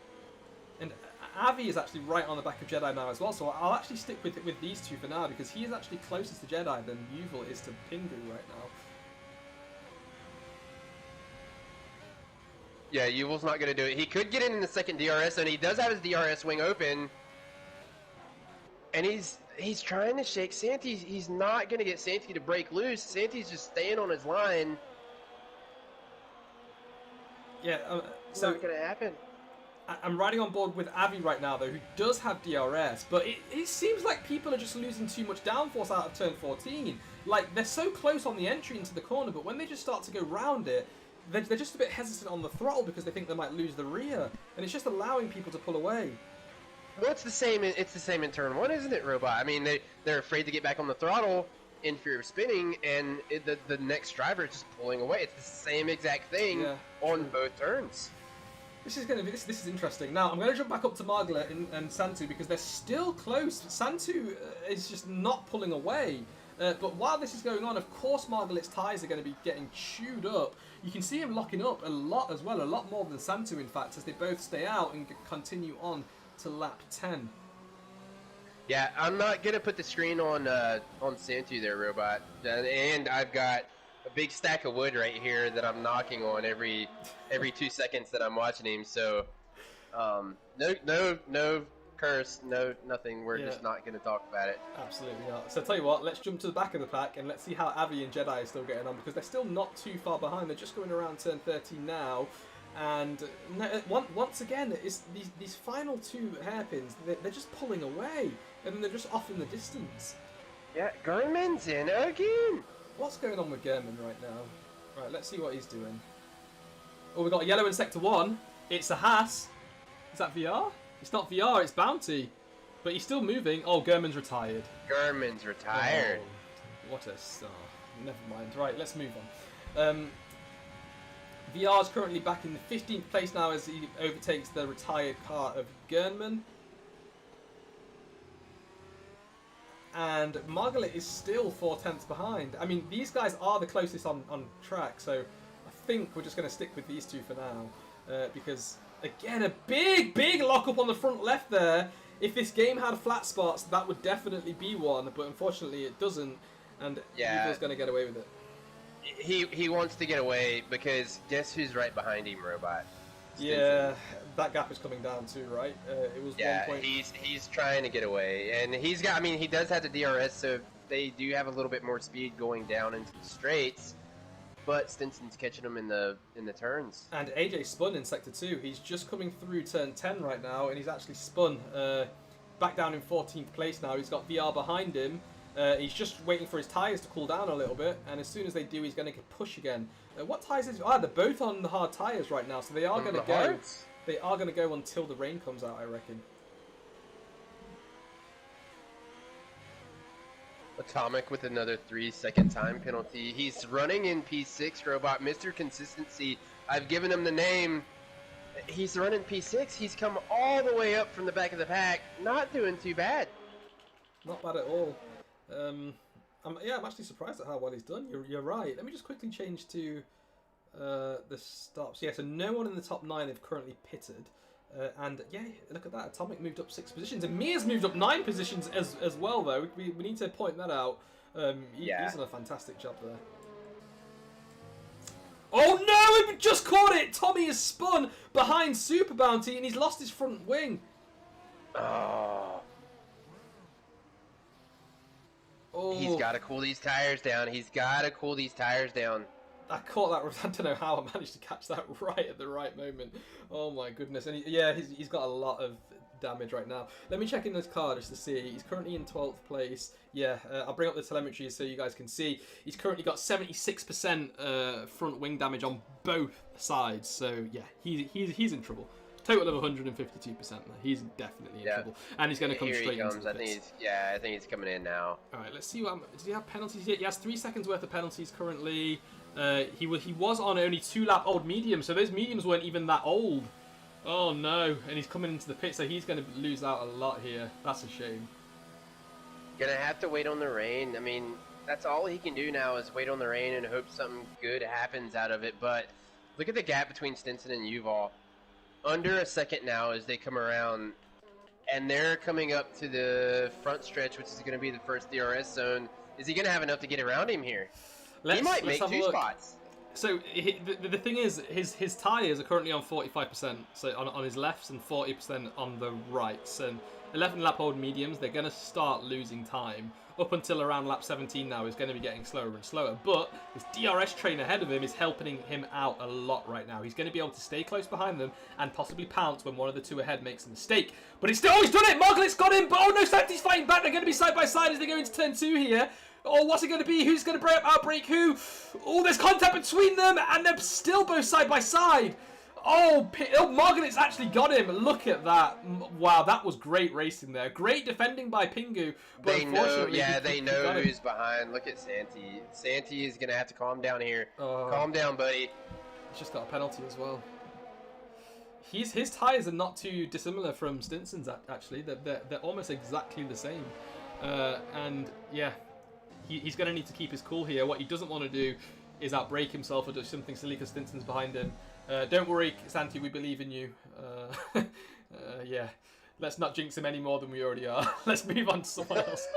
And Avi is actually right on the back of Jedi now as well, so I'll actually stick with these two for now, because he is actually closest to Jedi than Yuval is to Pingu right now. Yeah, Yuval's not going to do it. He could get in the second DRS, and he does have his DRS wing open. And he's trying to shake Santi. He's not going to get Santi to break loose. Santi's just staying on his line. Yeah, It's so not going to happen. I'm riding on board with Avi right now, though, who does have DRS, but it seems like people are just losing too much downforce out of turn 14. Like, they're so close on the entry into the corner, but when they just start to go round it, they're just a bit hesitant on the throttle because they think they might lose the rear, and it's just allowing people to pull away. Well, it's the same. It's the same in turn 1, isn't it, Robot? I mean, they're afraid to get back on the throttle in fear of spinning, and the next driver is just pulling away. It's the same exact thing on both turns. This is going to be this is interesting. Now I'm going to jump back up to Margaret and Santu because they're still close. Santu is just not pulling away. But while this is going on, of course, Margaret's tyres are going to be getting chewed up. You can see him locking up a lot as well, a lot more than Santu, in fact, as they both stay out and continue on to lap 10. Yeah, I'm not gonna put the screen on Santu there, Robot, and I've got a big stack of wood right here that I'm knocking on every 2 seconds that I'm watching him. So, no curse, no nothing. We're just not gonna talk about it. Absolutely not. So, tell you what, let's jump to the back of the pack and let's see how Avi and Jedi are still getting on because they're still not too far behind. They're just going around turn 13 now. And once again, it's these final 2 hairpins, they're just pulling away, and then they're just off in the distance. Yeah, Gurman's in again. What's going on with Gurman right now? Right, let's see what he's doing. Oh, we've got a yellow in Sector 1. It's a Haas. Is that VR? It's not VR, it's Bounty. But he's still moving. Oh, Gurman's retired. Gurman's retired. Oh, what a star. Never mind. Right, let's move on. VR is currently back in the 15th place now as he overtakes the retired car of Gurnman. And Margaret is still 4/10 behind. I mean, these guys are the closest on track, so I think we're just going to stick with these 2 for now. Because, again, a big lock-up on the front left there. If this game had flat spots, that would definitely be one, but unfortunately it doesn't, and Evil's going to get away with it. He wants to get away because guess who's right behind him, Robot? Stinson. Yeah, that gap is coming down too, right? It was 1 point. He's trying to get away, and he's got. I mean, he does have the DRS, so they do have a little bit more speed going down into the straights. But Stinson's catching him in the turns. And AJ spun in Sector 2. He's just coming through turn 10 right now, and he's actually spun back down in 14th place now. He's got VR behind him. He's just waiting for his tyres to cool down a little bit, and as soon as they do, he's going to push again. What tyres is? They're both on the hard tyres right now, so they are going to go. They are going to go until the rain comes out, I reckon. Atomic with another 3-second time penalty. He's running in P6, Robot. Mr. Consistency. I've given him the name. He's running P6. He's come all the way up from the back of the pack. Not doing too bad. Not bad at all. I'm actually surprised at how well he's done. You're right. Let me just quickly change to the stops. Yeah, so no one in the top 9 have currently pitted. And yeah, look at that. Atomic moved up 6 positions. And Mia's moved up 9 positions as well, though. We need to point that out. He's done a fantastic job there. Oh no! He just caught it! Tommy has spun behind Super Bounty and he's lost his front wing. Oh. He's got to cool these tires down. I caught that. I don't know how I managed to catch that right at the right moment. Oh my goodness. And he's got a lot of damage right now. Let me check in this car just to see. He's currently in 12th place. Yeah, I'll bring up the telemetry so you guys can see. He's currently got 76% front wing damage on both sides. So yeah, he's in trouble. Total of 152%. He's definitely in trouble, and he's going to come straight into the pits. I think he's coming in now. All right, let's see what. Does he have penalties yet? He has 3 seconds worth of penalties currently. He was on only 2-lap old mediums, so those mediums weren't even that old. Oh no, and he's coming into the pit, so he's going to lose out a lot here. That's a shame. Gonna have to wait on the rain. I mean, that's all he can do now is wait on the rain and hope something good happens out of it. But look at the gap between Stinson and Yuval. Under a second now as they come around, and they're coming up to the front stretch, which is going to be the first DRS zone. Is he going to have enough to get around him here? He might make 2 spots. So the thing is, his tyres are currently on 45%, so on his lefts, and 40% on the rights. And 11 lap old mediums, they're going to start losing time. Up until around lap 17 now, is going to be getting slower and slower. But this DRS train ahead of him is helping him out a lot right now. He's going to be able to stay close behind them and possibly pounce when one of the two ahead makes a mistake. But he's still, he's done it! Margaret's got him! But oh no, Santi's fighting back! They're going to be side by side as they go into turn 2 here. Oh, what's it going to be? Who's going to outbreak who? Oh, there's contact between them, and they're still both side by side. Oh, Margaret's actually got him. Look at that. Wow, that was great racing there. Great defending by Pingu. But they know, yeah, they know who's behind. Look at Santi. Santi is going to have to calm down here. Calm down, buddy. He's just got a penalty as well. His tyres are not too dissimilar from Stinson's, actually. They're almost exactly the same. And, yeah. He's going to need to keep his cool here. What he doesn't want to do is outbrake himself or do something silly because Stinson's behind him. Don't worry, Santi, we believe in you. Yeah, let's not jinx him any more than we already are. Let's move on to someone else.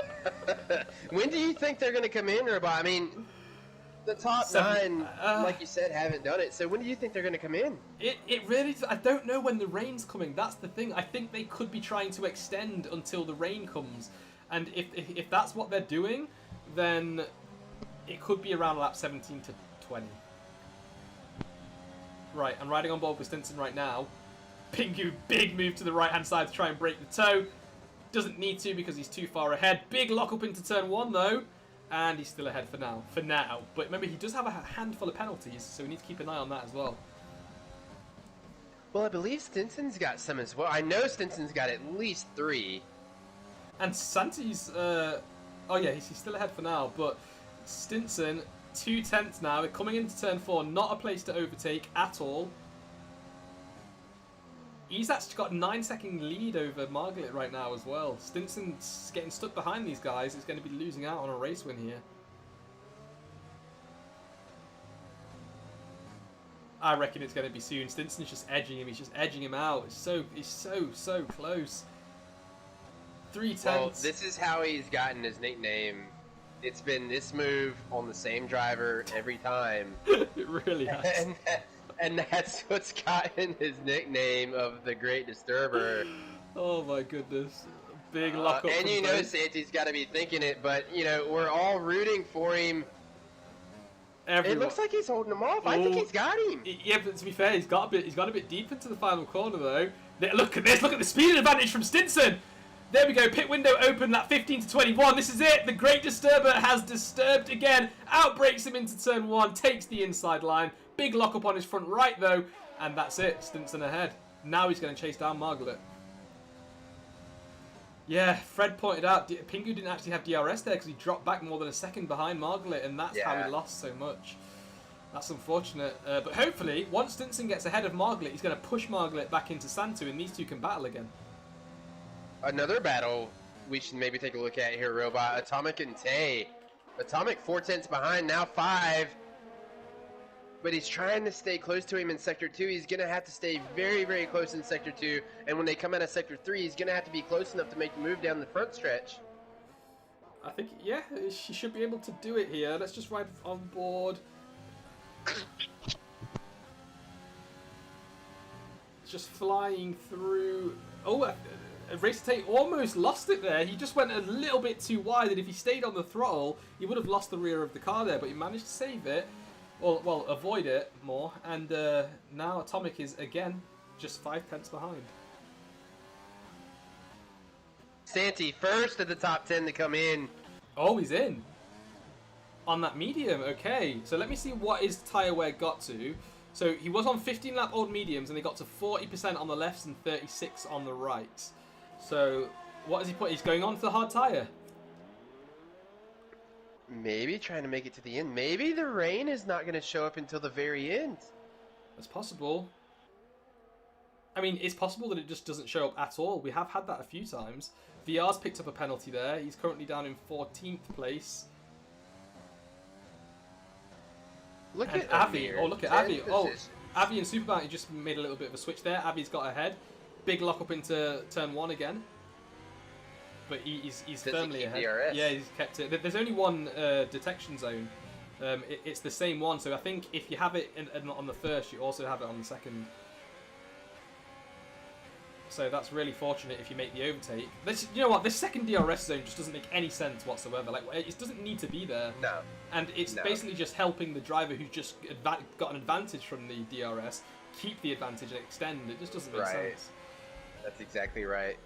When do you think they're going to come in, Robot? I mean, the top 9, like you said, haven't done it. So when do you think they're going to come in? It really... I don't know when the rain's coming. That's the thing. I think they could be trying to extend until the rain comes. And if that's what they're doing, then it could be around lap 17 to 20. Right, I'm riding on board with Stinson right now. Pingu, big move to the right-hand side to try and break the toe. Doesn't need to because he's too far ahead. Big lock up into turn 1, though. And he's still ahead for now. But remember, he does have a handful of penalties, so we need to keep an eye on that as well. Well, I believe Stinson's got some as well. I know Stinson's got at least 3. And Santi's... oh, yeah, he's still ahead for now, but Stinson... 2/10 now. We're coming into turn 4. Not a place to overtake at all. He's actually got a 9-second lead over Margaret right now as well. Stinson's getting stuck behind these guys. He's going to be losing out on a race win here. I reckon it's going to be soon. Stinson's just edging him. He's just edging him out. He's so close. 3/10. Well, this is how he's gotten his nickname. It's been this move on the same driver every time. It really has. And that's what's gotten his nickname of the Great Disturber. Oh my goodness. Big lock up. And you know Santi's got to be thinking it, but you know, we're all rooting for him. Everyone. It looks like he's holding him off. I think he's got him. Yeah, but to be fair, he's got a bit deep into the final corner though. Look at this, look at the speed advantage from Stinson! There we go, pit window open, lap 15 to 21. This is it. The Great Disturber has disturbed again. Outbreaks him into turn 1, takes the inside line. Big lock up on his front right though, and that's it. Stinson ahead. Now he's going to chase down Margaret. Yeah, Fred pointed out Pingu didn't actually have DRS there because he dropped back more than a second behind Margaret, and that's how he lost so much. That's unfortunate. But hopefully, once Stinson gets ahead of Margaret, he's going to push Margaret back into Santu, and these two can battle again. Another battle we should maybe take a look at here, Robot. Atomic and Tay. Atomic 4/10 behind, now 5. But he's trying to stay close to him in Sector 2. He's going to have to stay very, very close in Sector 2. And when they come out of Sector 3, he's going to have to be close enough to make the move down the front stretch. I think, yeah, she should be able to do it here. Let's just ride on board. Just flying through. Oh, Racer Tate almost lost it there. He just went a little bit too wide, and if he stayed on the throttle, he would have lost the rear of the car there, but he managed to save it. Well, avoid it more, and now Atomic is, again, just 5/10 behind. Santi, first of the top 10 to come in. Oh, he's in. On that medium, okay. So let me see what his tyre wear got to. So he was on 15 lap old mediums, and they got to 40% on the lefts and 36 on the rights. So what has he put? He's going on for the hard tyre. Maybe trying to make it to the end. Maybe the rain is not going to show up until the very end. That's possible. I mean, it's possible that it just doesn't show up at all. We have had that a few times. VR's picked up a penalty there. He's currently down in 14th place. Look and at Avi. Oh, look at Avi. Oh, position. Avi and Superbounty just made a little bit of a switch there. Avi's got ahead. Big lock up into turn 1 again. But he's firmly ahead. DRS? Yeah, he's kept it. There's only one detection zone It's the same one. So I think if you have it on the first, you also have it on the second. So that's really fortunate if you make the overtake. You know what? This second DRS zone just doesn't make any sense whatsoever. Like, it doesn't need to be there. No. And it's basically just helping the driver who's just got an advantage from the DRS keep the advantage and extend. It just doesn't make sense. That's exactly right.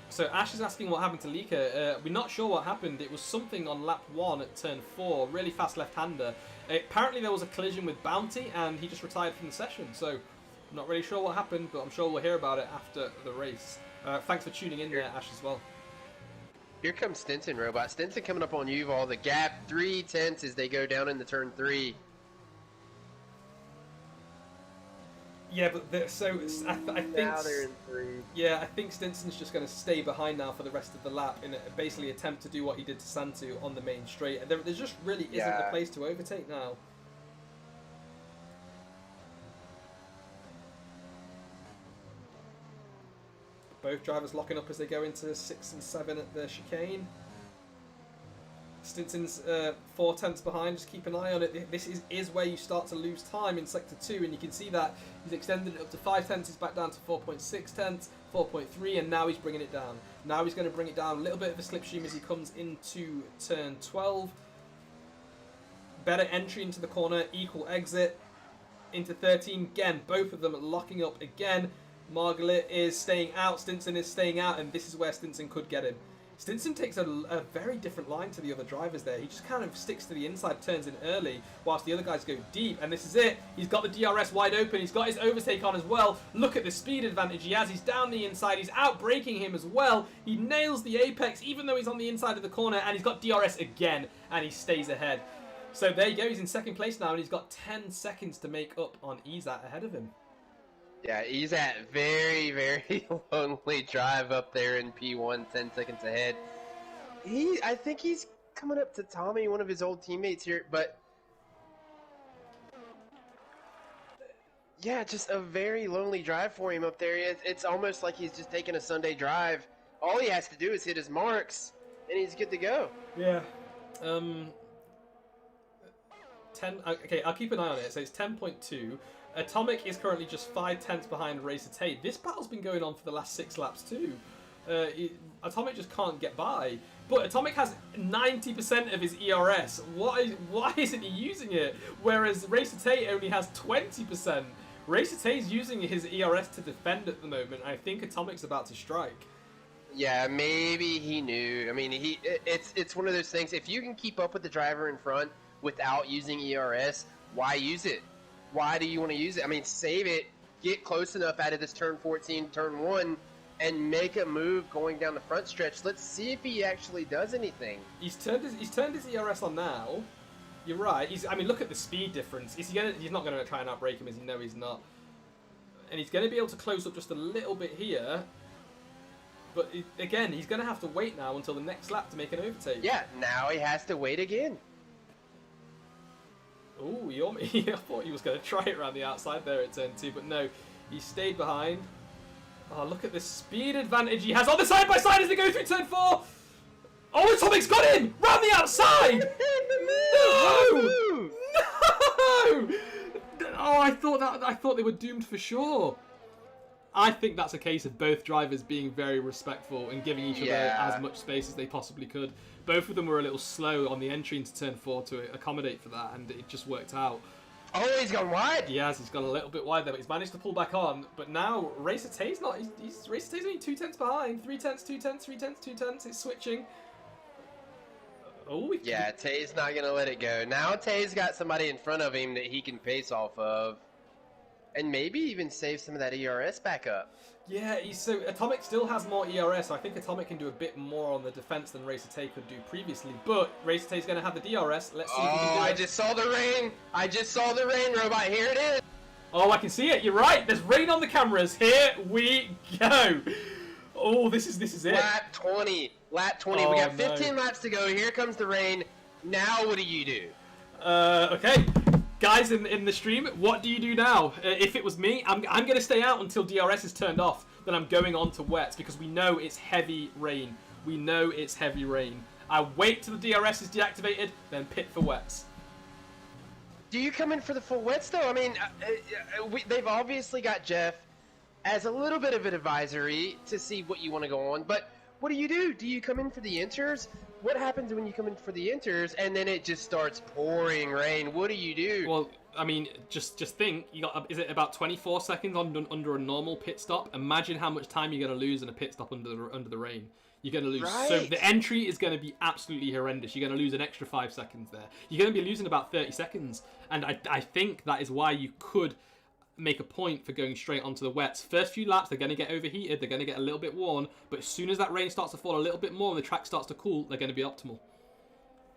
So Ash is asking what happened to Lika. We're not sure what happened. It was something on lap 1 at turn 4. Really fast left-hander. Apparently there was a collision with Bounty and he just retired from the session. So I'm not really sure what happened, but I'm sure we'll hear about it after the race. Thanks for tuning in there, Ash, as well. Here comes Stinson, Robot. Stinson coming up on Yuval. The gap 3/10 as they go down into turn 3. Yeah, but I think now they're in 3. Yeah, I think Stinson's just going to stay behind now for the rest of the lap in basically attempt to do what he did to Santu on the main straight. There just really isn't a place to overtake now. Both drivers locking up as they go into 6 and 7 at the chicane. Stinson's 4/10 behind, just keep an eye on it. This is where you start to lose time in Sector 2, and you can see that he's extended it up to 5/10, he's back down to 4.6/10, 4.3, and now he's bringing it down. Now he's going to bring it down a little bit of a slipstream as he comes into turn 12. Better entry into the corner, equal exit into 13. Again, both of them are locking up again. Margaret is staying out, Stinson is staying out, and this is where Stinson could get him. Stinson takes a very different line to the other drivers there. He just kind of sticks to the inside, turns in early, whilst the other guys go deep. And this is it. He's got the DRS wide open. He's got his overtake on as well. Look at the speed advantage he has. He's down the inside. He's out-braking him as well. He nails the apex, even though he's on the inside of the corner. And he's got DRS again, and he stays ahead. So there you go. He's in second place now, and he's got 10 seconds to make up on Izat ahead of him. Yeah, he's at very, very lonely drive up there in P1, 10 seconds ahead. I think he's coming up to Tommy, one of his old teammates here, but yeah, just a very lonely drive for him up there. It's almost like he's just taking a Sunday drive. All he has to do is hit his marks, and he's good to go. Yeah. 10. Okay, I'll keep an eye on it. So it's 10.2. Atomic is currently just 5/10 behind Racer Tate. This battle's been going on for the last 6 laps too. Atomic just can't get by. But Atomic has 90% of his ERS. Why isn't he using it? Whereas Racer Tate only has 20%. Racer Tate's using his ERS to defend at the moment. I think Atomic's about to strike. Yeah, maybe he knew. I mean, it's one of those things. If you can keep up with the driver in front without using ERS, why use it? Why do you want to use it? I mean, save it, get close enough out of this turn 14, turn 1, and make a move going down the front stretch. Let's see if he actually does anything. He's turned his ERS on now. You're right. I mean, look at the speed difference. He's not going to try and outbrake him, as you know he's not. And he's going to be able to close up just a little bit here. But again, he's going to have to wait now until the next lap to make an overtake. Yeah, now he has to wait again. Oh, I thought he was going to try it around the outside there at turn 2, but no, he stayed behind. Oh, look at the speed advantage he has on the side-by-side as they go through turn 4. Oh, Atomic's got him! Round the outside! No! No! Oh, I thought they were doomed for sure. I think that's a case of both drivers being very respectful and giving each other as much space as they possibly could. Both of them were a little slow on the entry into turn 4 to accommodate for that, and it just worked out. Oh, he's gone wide. He has. He's gone a little bit wide there, but he's managed to pull back on. But now Racer Tate's not. Racer Tate's only 2/10 behind. 3/10, 2/10, 3/10, 2/10. It's switching. Oh, yeah, Tay's not gonna let it go. Now Tay's got somebody in front of him that he can pace off of, and maybe even save some of that ERS back up. Yeah, so Atomic still has more ERS, so I think Atomic can do a bit more on the defense than Racer Tay could do previously. But Racer Tay's going to have the DRS. Let's see if he can do it. I just saw the rain. I just saw the rain, Robot. Here it is. Oh, I can see it. You're right. There's rain on the cameras. Here we go. Oh, this is it. Lap 20. Lap 20. Oh, we got 15 laps to go. Here comes the rain. Now what do you do? Okay. Guys in the stream, what do you do now? If it was me, I'm going to stay out until DRS is turned off. Then I'm going on to wets because we know it's heavy rain. We know it's heavy rain. I wait till the DRS is deactivated, then pit for wets. Do you come in for the full wets though? I mean, they've obviously got Jeff as a little bit of an advisory to see what you want to go on, but what do? Do you come in for the inters? What happens when you come in for the inters and then it just starts pouring rain? What do you do? Well, I mean, just think, you got, is it about 24 seconds under a normal pit stop? Imagine how much time you're going to lose in a pit stop under the rain. You're going to lose. Right. So the entry is going to be absolutely horrendous. You're going to lose an extra 5 seconds there. You're going to be losing about 30 seconds. And I think that is why you could make a point for going straight onto the wets. First few laps, they're going to get overheated. They're going to get a little bit worn. But as soon as that rain starts to fall a little bit more and the track starts to cool, they're going to be optimal.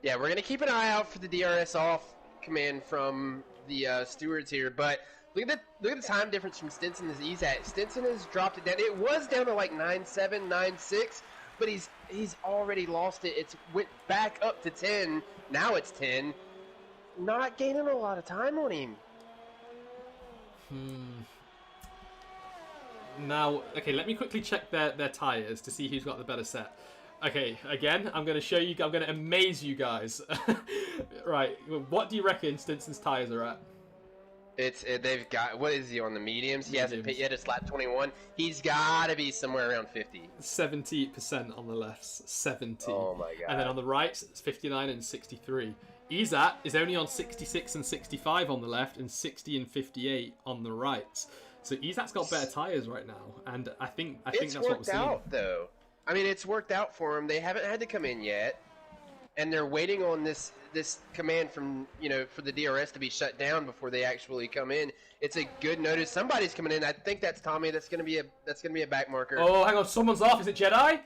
Yeah, we're going to keep an eye out for the DRS off command from the stewards here. But look at the time difference from Stinson to Ezat. Stinson has dropped it down. It was down to like 9.7, 9.6. But he's already lost it. It's went back up to 10. Now it's 10. Not gaining a lot of time on him. Now, okay, let me quickly check their tyres to see who's got the better set. Okay, again, I'm going to show you, I'm going to amaze you guys. Right, what do you reckon Stinson's tyres are at? They've got, what is he on the mediums? He hasn't pit yet. It's lap 21. He's got to be somewhere around 50. 70% on the lefts. 70. Oh my god. And then on the rights, it's 59 and 63. Ezat is only on 66 and 65 on the left and 60 and 58 on the rights. So Ezat's got better tyres right now, and I think that's what we're seeing. It's worked out though. I mean, it's worked out for him. They haven't had to come in yet, and they're waiting on this command from, for the DRS to be shut down before they actually come in. It's a good notice. Somebody's coming in. I think that's Tommy. That's gonna be a back marker. Oh, hang on. Someone's off. Is it Jedi?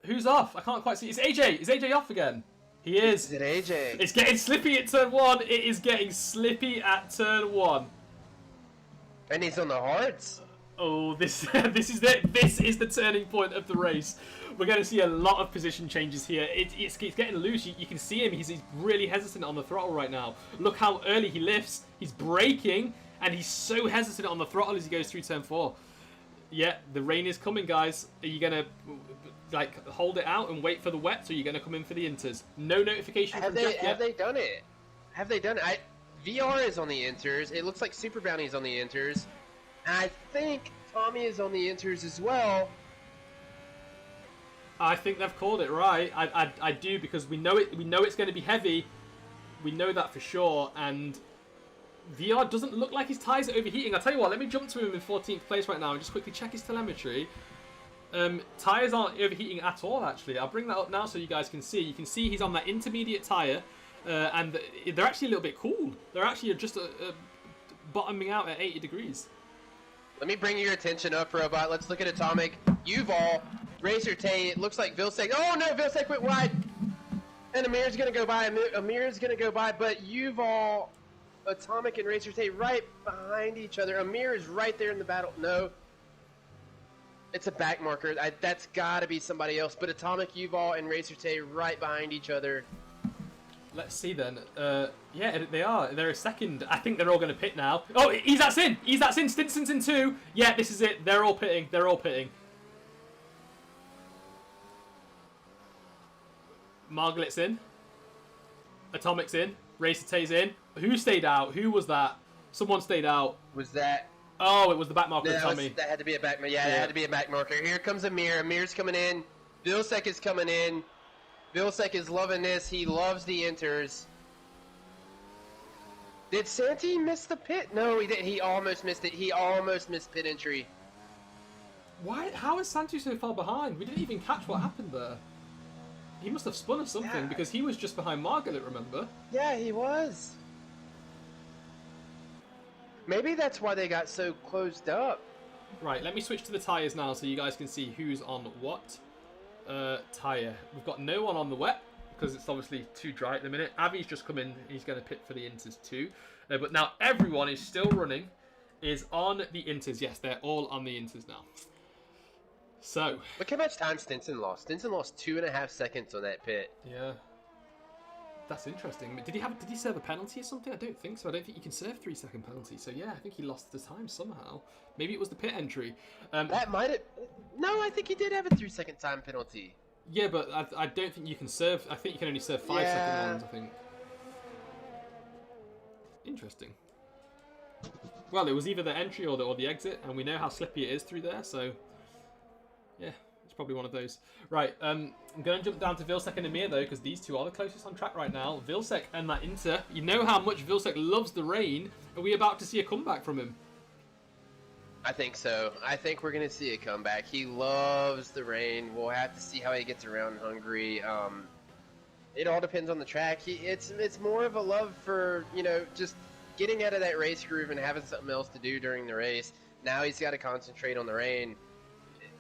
Who's off? I can't quite see. It's AJ. Is AJ off again? He is. Is it AJ? It's getting slippy at turn 1. It is getting slippy at turn 1. And he's on the hards. Oh, this is the turning point of the race. We're going to see a lot of position changes here. It's getting loose. You can see him. He's really hesitant on the throttle right now. Look how early he lifts. He's braking, and he's so hesitant on the throttle as he goes through turn 4. Yeah, the rain is coming, guys. Are you going to hold it out and wait for the wets, or are you going to come in for the inters? No notification from Jeff yet. Have they done it? Have they done it? VR is on the inters. It looks like Super Bounty's on the inters. And I think Tommy is on the inters as well. I think they've called it right. I do, because we know it's going to be heavy. We know that for sure, and VR doesn't look like his tyres are overheating. I'll tell you what, let me jump to him in 14th place right now and just quickly check his telemetry. Tyres aren't overheating at all, actually. I'll bring that up now so you guys can see. You can see he's on that intermediate tyre, and they're actually a little bit cool. They're actually just bottoming out at 80 degrees. Let me bring your attention up, Robot. Let's look at Atomic, Yuval, Racer Tay. It looks like Vilsec. Oh no, Vilsec went wide. And Amir's going to go by. Amir's going to go by, but Yuval, Atomic, and Racer Tay right behind each other. Amir is right there in the battle. No. It's a back marker. That's got to be somebody else. But Atomic, Yuval, and Racer Tay right behind each other. Let's see then. Yeah, they are. They're a second. I think they're all going to pit now. Oh, Ezat's in. Ezat's in. Stinson's in 2. Yeah, this is it. They're all pitting. They're all pitting. Margaret's in. Atomic's in. Racer Tay's in. Who stayed out? Who was that? Someone stayed out. Was that... Oh, it was the back marker, no, Tommy. That had to be a back marker. Yeah, it had to be a back marker. Here comes Amir. Amir's coming in. Vilsec is coming in. Vilsec is loving this. He loves the inters. Did Santi miss the pit? No, he didn't. He almost missed it. He almost missed pit entry. Why? How is Santi so far behind? We didn't even catch what happened there. He must have spun or something, because he was just behind Margaret, remember? Yeah, he was. Maybe that's why they got so closed up. Right, let me switch to the tyres now so you guys can see who's on what tyre. We've got no one on the wet, because it's obviously too dry at the minute. Avi's just come in. He's going to pit for the inters too. But now everyone is still running, is on the inters. Yes, they're all on the inters now. So look how much time Stinson lost. Stinson lost 2.5 seconds on that pit. Yeah, that's interesting. Did he serve a penalty or something? I don't think so. I don't think you can serve 3-second penalty. So yeah, I think he lost the time somehow. Maybe it was the pit entry. That might have. No, I think he did have a 3-second time penalty. Yeah, but I don't think you can serve. I think you can only serve 5-second ones, I think. Interesting. Well, it was either the entry or the exit, and we know how slippy it is through there, so... Yeah, it's probably one of those. Right, I'm going to jump down to Vilsec and Amir, though, because these two are the closest on track right now. Vilsec and that Inter. You know how much Vilsec loves the rain. Are we about to see a comeback from him? I think so. I think we're going to see a comeback. He loves the rain. We'll have to see how he gets around Hungary. It all depends on the track. It's more of a love for, you know, just getting out of that race groove and having something else to do during the race. Now he's got to concentrate on the rain,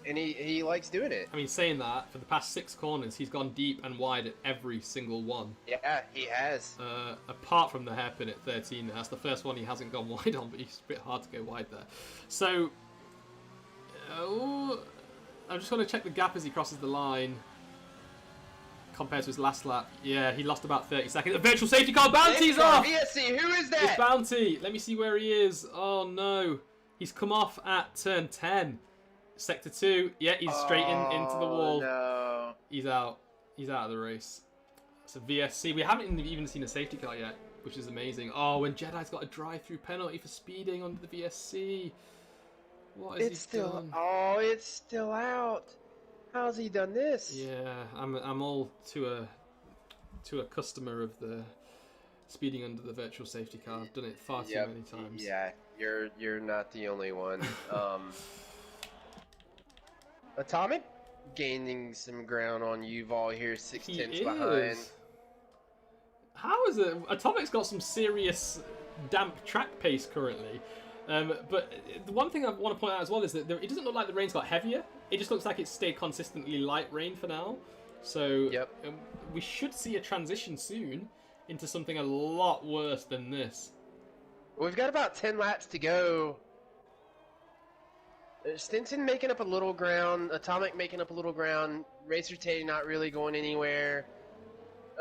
and he likes doing it. I mean, saying that, for the past 6 corners, he's gone deep and wide at every single one. Yeah, he has. Apart from the hairpin at 13, that's the first one he hasn't gone wide on, but he's a bit hard to go wide there. So, I'm just going to check the gap as he crosses the line. Compared to his last lap, yeah, he lost about 30 seconds. A virtual safety car, Bounty's off! VSC, who is that? It's Bounty. Let me see where he is. Oh no, he's come off at turn 10, sector 2. Yeah, he's straight into the wall. No. He's out. He's out of the race. It's a VSC. We haven't even seen a safety car yet, which is amazing. Oh, when Jedi's got a drive-through penalty for speeding under the VSC. What has he done? Oh, it's still out. How's he done this? Yeah, I'm all to a customer of the speeding under the virtual safety car. I've done it far too many times. Yeah, you're not the only one. Atomic gaining some ground on Yuval here, 6/10 behind. How is it? Atomic's got some serious damp track pace currently. But the one thing I want to point out as well is that it doesn't look like the rain's got heavier. It just looks like it's stayed consistently light rain for now. So we should see a transition soon into something a lot worse than this. We've got about 10 laps to go. Stinson making up a little ground. Atomic making up a little ground. Racer Tay not really going anywhere.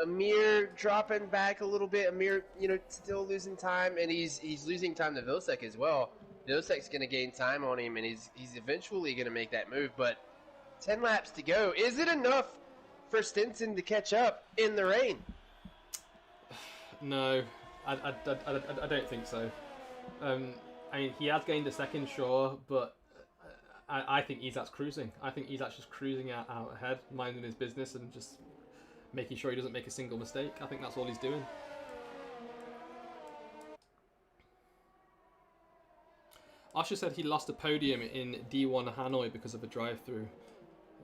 Amir dropping back a little bit. Amir, you know, still losing time, and he's losing time to Vilsec as well. Vilsec's going to gain time on him, and he's eventually going to make that move. But 10 laps to go. Is it enough for Stinson to catch up in the rain? No, I don't think so. I mean, he has gained a second, sure, but I think Izak's cruising. I think Izak's just cruising out ahead, minding his business, and just making sure he doesn't make a single mistake. I think that's all he's doing. Osher said he lost a podium in D1 Hanoi because of a drive-through.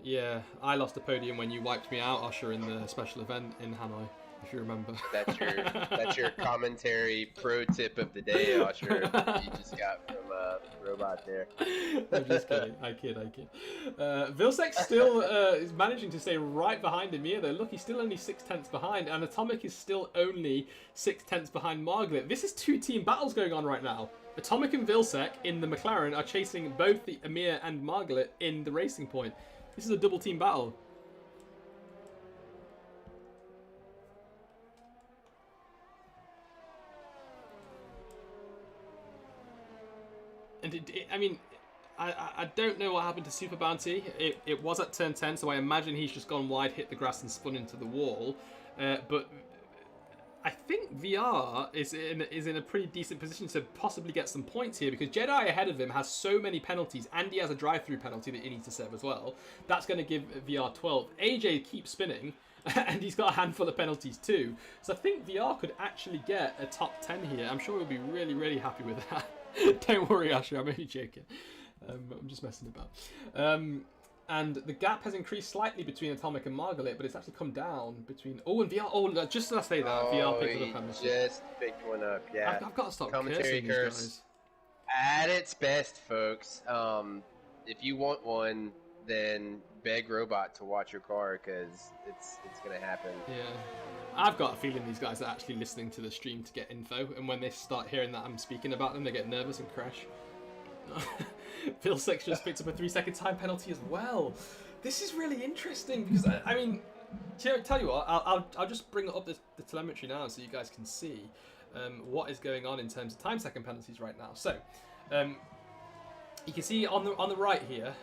Yeah, I lost a podium when you wiped me out, Osher, in the special event in Hanoi, if you remember. That's your commentary pro tip of the day, Osher, that you just got from Robot there. I'm just kidding. I kid. Vilsec still is managing to stay right behind Amir, though. Look, he's still only 6/10 behind, and Atomic is still only 6/10 behind Margaret. This is 2 team battles going on right now. Atomic and Vilsec in the McLaren are chasing both the Amir and Margaret in the Racing Point. This is a double team battle. And I mean, I don't know what happened to Super Bounty. It was at turn 10, so I imagine he's just gone wide, hit the grass, and spun into the wall. But I think VR is in a pretty decent position to possibly get some points here, because Jedi ahead of him has so many penalties, and he has a drive-through penalty that he needs to serve as well. That's going to give VR 12. AJ keeps spinning, and he's got a handful of penalties too. So I think VR could actually get a top 10 here. I'm sure we'll be really, really happy with that. Don't worry, Asher, I'm only joking. I'm just messing about. And the gap has increased slightly between Atomic and Margaret, but it's actually come down between... Oh, and VR... Oh, just as I say that, VR picked it up. Just picked one up, yeah. I've got to stop Commentary cursing these guys. At its best, folks. If you want one, then beg Robot to watch your car, because it's going to happen. Yeah. I've got a feeling these guys are actually listening to the stream to get info, and when they start hearing that I'm speaking about them, they get nervous and crash. Vilsec just picked up a 3-second time penalty as well. This is really interesting, because I mean, tell you what, I'll just bring up the telemetry now so you guys can see what is going on in terms of time second penalties right now. So you can see on the right here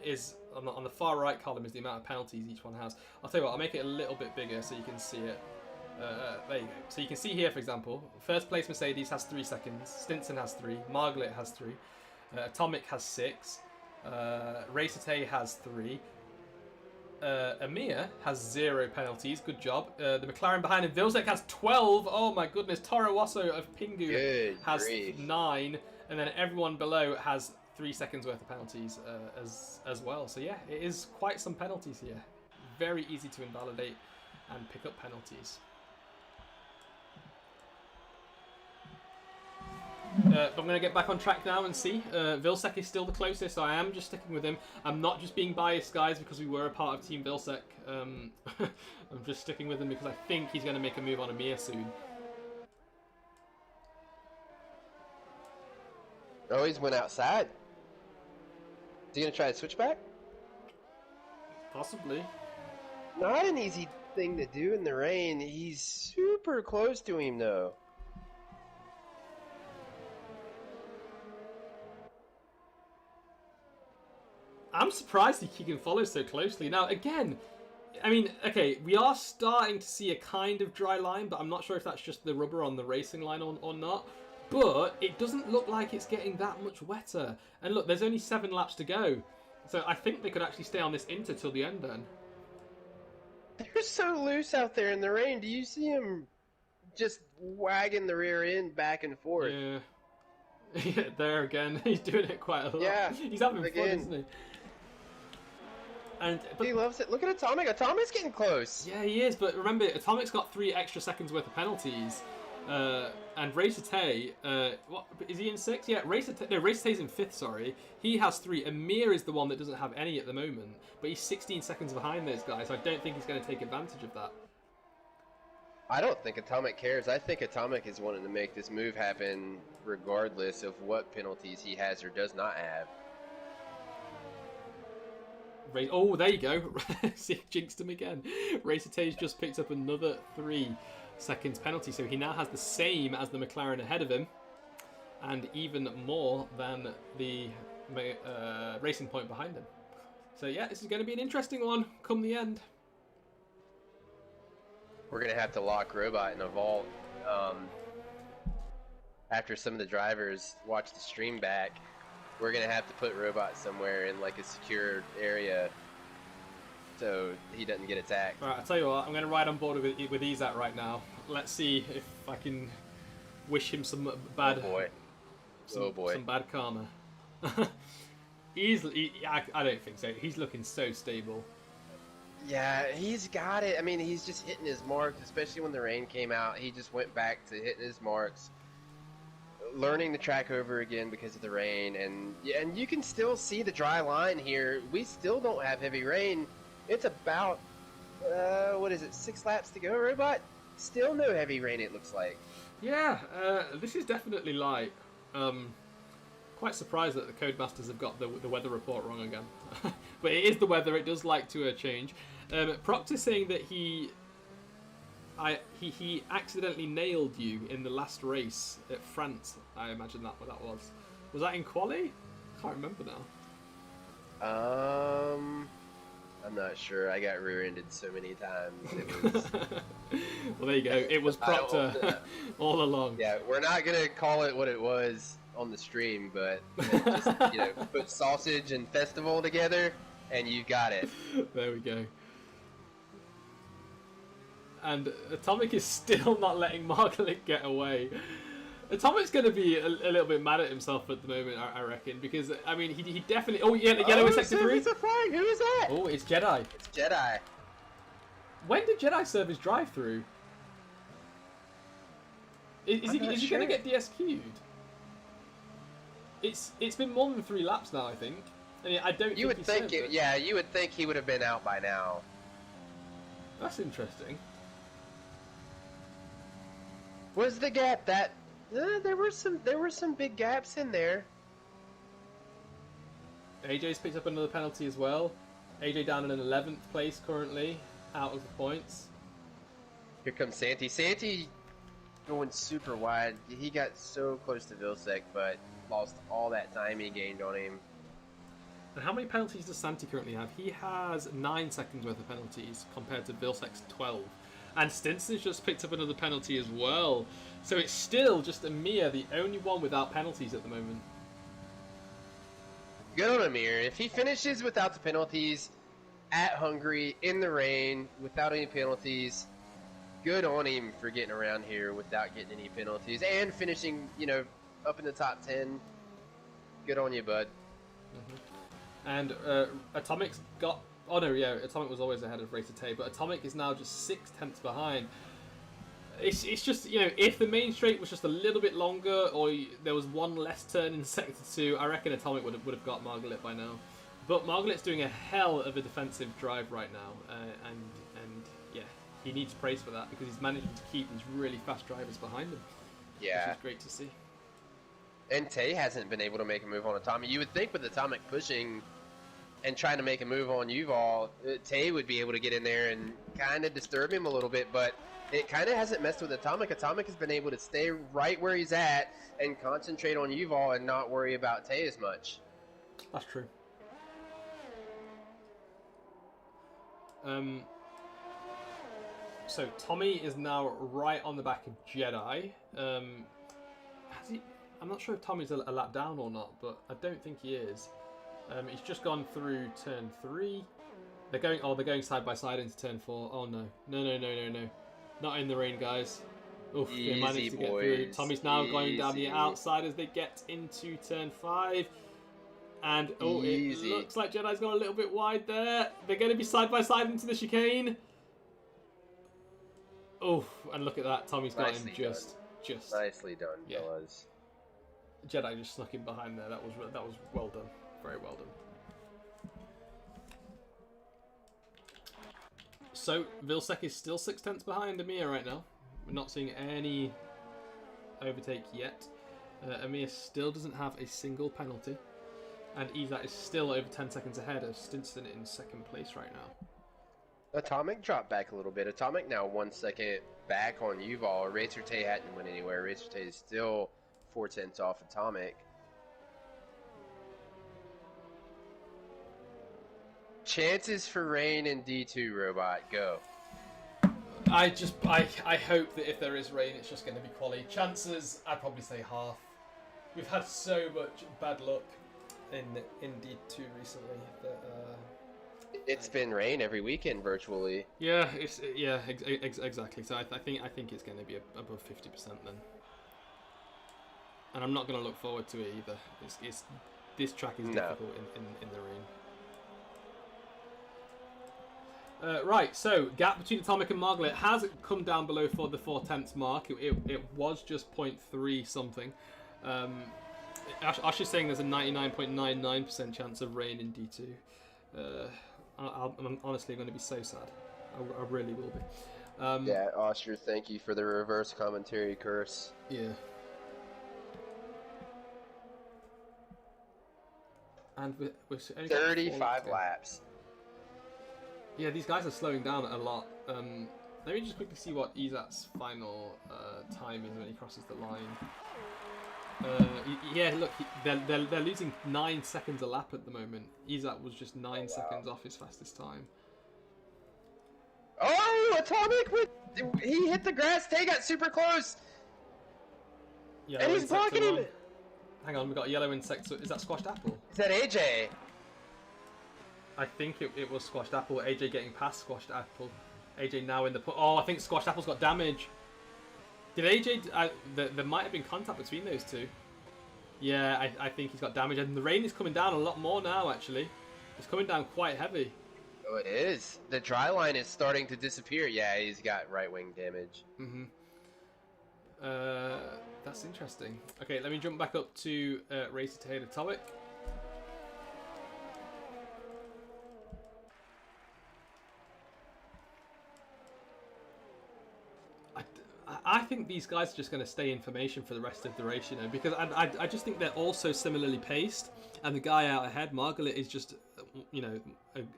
is on the far right column is the amount of penalties each one has. I'll tell you what, I'll make it a little bit bigger so you can see it. There you go. So you can see here, for example, first place Mercedes has 3 seconds, Stinson has 3, Marglit has 3, Atomic has 6, Racete has 3, Amir has 0 penalties. Good job. The McLaren behind him, Vilcek has 12. Oh my goodness. Toro Rosso of Pingu has 9, and then everyone below has 3 seconds worth of penalties as well. So yeah, it is quite some penalties here. Very easy to invalidate and pick up penalties. But I'm going to get back on track now and see. Vilcek is still the closest, so I am just sticking with him. I'm not just being biased, guys, because we were a part of Team Vilcek. I'm just sticking with him because I think he's going to make a move on Amir soon. Oh, he's went outside. Is he going to try to switch back? Possibly. Not an easy thing to do in the rain. He's super close to him, though. I'm surprised he can follow so closely. Now, again, I mean, okay, we are starting to see a kind of dry line, but I'm not sure if that's just the rubber on the racing line or not. But it doesn't look like it's getting that much wetter. And look, there's only 7 laps to go. So I think they could actually stay on this Inter till the end then. They're so loose out there in the rain. Do you see him just wagging the rear end back and forth? Yeah. There again. He's doing it quite a lot. Yeah. He's having fun, isn't he? But he loves it. Look at Atomic. Atomic's getting close. Yeah, he is. But remember, Atomic's got 3 extra seconds worth of penalties. And Racete, what is he in 6? Yeah, Racete's in 5th. Sorry, he has 3. Amir is the one that doesn't have any at the moment, but he's 16 seconds behind those guys. So I don't think he's going to take advantage of that. I don't think Atomic cares. I think Atomic is wanting to make this move happen regardless of what penalties he has or does not have. Oh, there you go. See, jinxed him again. Racete's just picked up another 3 seconds penalty, so he now has the same as the McLaren ahead of him, and even more than the Racing Point behind him. So yeah, this is going to be an interesting one come the end. We're going to have to lock Robot in a vault. After some of the drivers watch the stream back, we're going to have to put Robot somewhere in like a secure area so he doesn't get attacked. Alright, I'll tell you what, I'm going to ride on board with Izat right now. Let's see if I can wish him some bad... Oh boy. Some bad karma. I don't think so. He's looking so stable. Yeah, he's got it. I mean, he's just hitting his marks, especially when the rain came out. He just went back to hitting his marks, learning the track over again because of the rain. And you can still see the dry line here. We still don't have heavy rain. It's about, 6 laps to go, Robot? Still no heavy rain, it looks like. Yeah, this is definitely light. Quite surprised that the Codemasters have got the weather report wrong again. But it is the weather, it does like to change. Proctor saying that he accidentally nailed you in the last race at France. I imagine that what that was. Was that in quali? Can't remember now. I'm not sure. I got rear-ended so many times. It was... Well, there you go. It was Proctor all along. Yeah, we're not gonna call it what it was on the stream, but just put sausage and festival together, and you got it. There we go. And Atomic is still not letting Marglit get away. Atomic's going to be a little bit mad at himself at the moment, I reckon, because, I mean, he definitely... Oh, yeah, yellow in Sector 3. It's a flag. Who is that? Oh, it's Jedi. It's Jedi. When did Jedi serve his drive-through? Is he going to get DSQ'd? It's been more than 3 laps now, I think. And I don't. You would think it. Yeah, you would think he would have been out by now. That's interesting. Was the gap that? There were some big gaps in there. AJ's picked up another penalty as well. AJ down in an 11th place currently, out of the points. Here comes Santi. Santi going super wide. He got so close to Vilcek, but lost all that time he gained on him. And how many penalties does Santi currently have? He has 9 seconds worth of penalties compared to Vilsek's 12. And Stinson's just picked up another penalty as well. So it's still just Amir, the only one without penalties at the moment. Good on Amir. If he finishes without the penalties at Hungary, in the rain, without any penalties, good on him for getting around here without getting any penalties and finishing, up in the top 10. Good on you, bud. Mm-hmm. And Atomic's got... Oh no, yeah, Atomic was always ahead of Racer Tay, but Atomic is now just 6/10 behind. It's just, if the main straight was just a little bit longer, or there was one less turn in Sector 2, I reckon Atomic would have got Margaret by now. But Margaret's doing a hell of a defensive drive right now, and yeah, he needs praise for that, because he's managing to keep these really fast drivers behind him. Yeah. Which is great to see. And Tay hasn't been able to make a move on Atomic. You would think with Atomic pushing and trying to make a move on Yuval, Tay would be able to get in there and kind of disturb him a little bit, but it kind of hasn't messed with Atomic. Atomic has been able to stay right where he's at and concentrate on Yuval and not worry about Tay as much. That's true. So Tommy is now right on the back of Jedi. Has he? I'm not sure if Tommy's a lap down or not, but I don't think he is. He's just gone through turn 3. They're going side by side into turn 4. Oh no, no! Not in the rain, guys. Oof, they managed to get through. Tommy's now going down the outside as they get into turn 5. And it looks like Jedi's gone a little bit wide there. They're going to be side by side into the chicane. Oh, and look at that. Tommy's got him just nicely done, fellas. Jedi just snuck in behind there. That was well done. Very well done. So Vilsek is still 6/10 behind Amir right now. We're not seeing any overtake yet. Amir still doesn't have a single penalty. And Izat is still over 10 seconds ahead of Stinson in 2nd place right now. Atomic dropped back a little bit. Atomic now 1 second back on Yuval. Racer Tay hadn't went anywhere. Racer Tay is still 4/10 off Atomic. Chances for rain in D2, Robot. Go. I hope that if there is rain, it's just going to be quality. Chances, I'd probably say half. We've had so much bad luck in D2 recently that it's been rain every weekend virtually. Yeah, exactly. So I think it's going to be above 50% then, and I'm not going to look forward to it either. This track is difficult in the rain. Right, so gap between Atomic and Margaret has come down below for the 4/10 mark. It was just 0.3 something. Ash is saying there's a 99.99% chance of rain in D2. I'm honestly going to be so sad. I really will be. Yeah, Osher, thank you for the reverse commentary curse. Yeah. And we're only 35 laps. Yeah, these guys are slowing down a lot. Let me just quickly see what Izat's final time is when he crosses the line. Yeah, look, they're losing 9 seconds a lap at the moment. Izat was just 9 seconds off his fastest time. Oh, Atomic! He hit the grass. Tay got super close. Yellow and he's blocking him. Hang on, we got yellow insect. Is that squashed apple? Is that AJ? I think it was squashed apple. AJ getting past squashed apple. AJ now in the put. Oh, I think squashed apple's got damage. Did AJ? There might have been contact between those two. Yeah, I think he's got damage, and the rain is coming down a lot more now. Actually, it's coming down quite heavy. Oh, it is. The dry line is starting to disappear. Yeah, he's got right wing damage. Mhm. That's interesting. Okay, let me jump back up to Racer Taylor Atomic. I think these guys are just going to stay in formation for the rest of the race, because I just think they're all so similarly paced, and the guy out ahead, Margaret, is just, an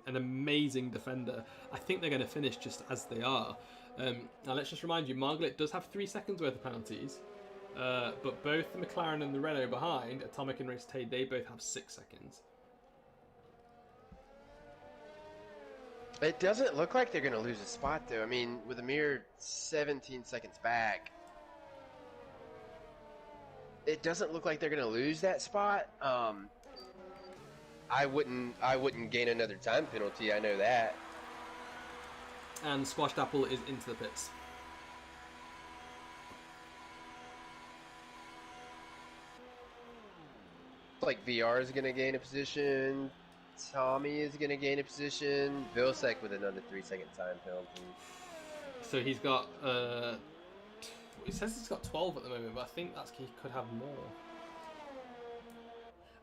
amazing defender. I think they're going to finish just as they are. Now let's just remind you, Margaret does have 3 seconds worth of penalties, but both the McLaren and the Renault behind, Atomic and Race Tay, they both have 6 seconds. It doesn't look like they're going to lose a spot, though. I mean, with a mere 17 seconds back, it doesn't look like they're going to lose that spot. I wouldn't gain another time penalty. I know that. And Squashed Apple is into the pits. Like VR is going to gain a position. Tommy is going to gain a position. Vilsek with another 3-second time penalty. So he's got, he says he's got 12 at the moment, but I think he could have more.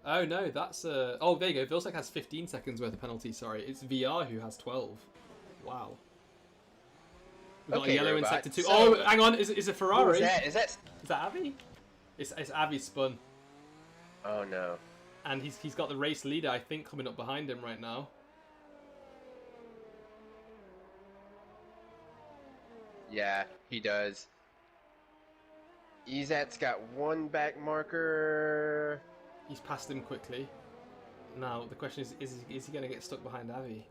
Oh no, that's, oh there you go, Vilsek has 15 seconds worth of penalty, sorry. It's VR who has 12. Wow. We've got a yellow in sector 2. So, oh, hang on, is it Ferrari? Is that Avi? It's Avi spun. Oh no. And he's got the race leader, I think, coming up behind him right now. Yeah, he does. Izat's got one back marker. He's passed him quickly. Now, the question is he going to get stuck behind Avi?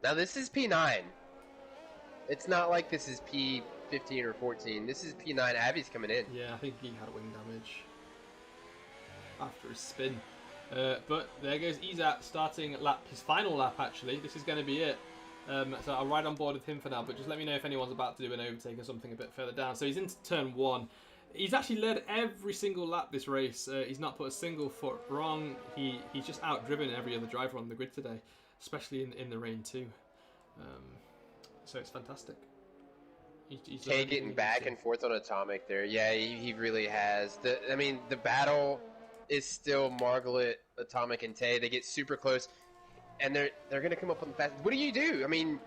Now, this is P9. It's not like this is P15 or 14. This is P9. Avi's coming in. Yeah, I think he had wing damage after his spin. But there goes Izat starting his final lap, actually. This is going to be it. So I'll ride on board with him for now, but just let me know if anyone's about to do an overtake or something a bit further down. So he's into turn 1. He's actually led every single lap this race. He's not put a single foot wrong. He's just outdriven every other driver on the grid today, especially in the rain too. So it's fantastic. He's getting back and forth on Atomic there. Yeah, he really has. The battle is still Margaret, Atomic, and Tay. They get super close. And they're going to come up on the fast. What do you do? I mean,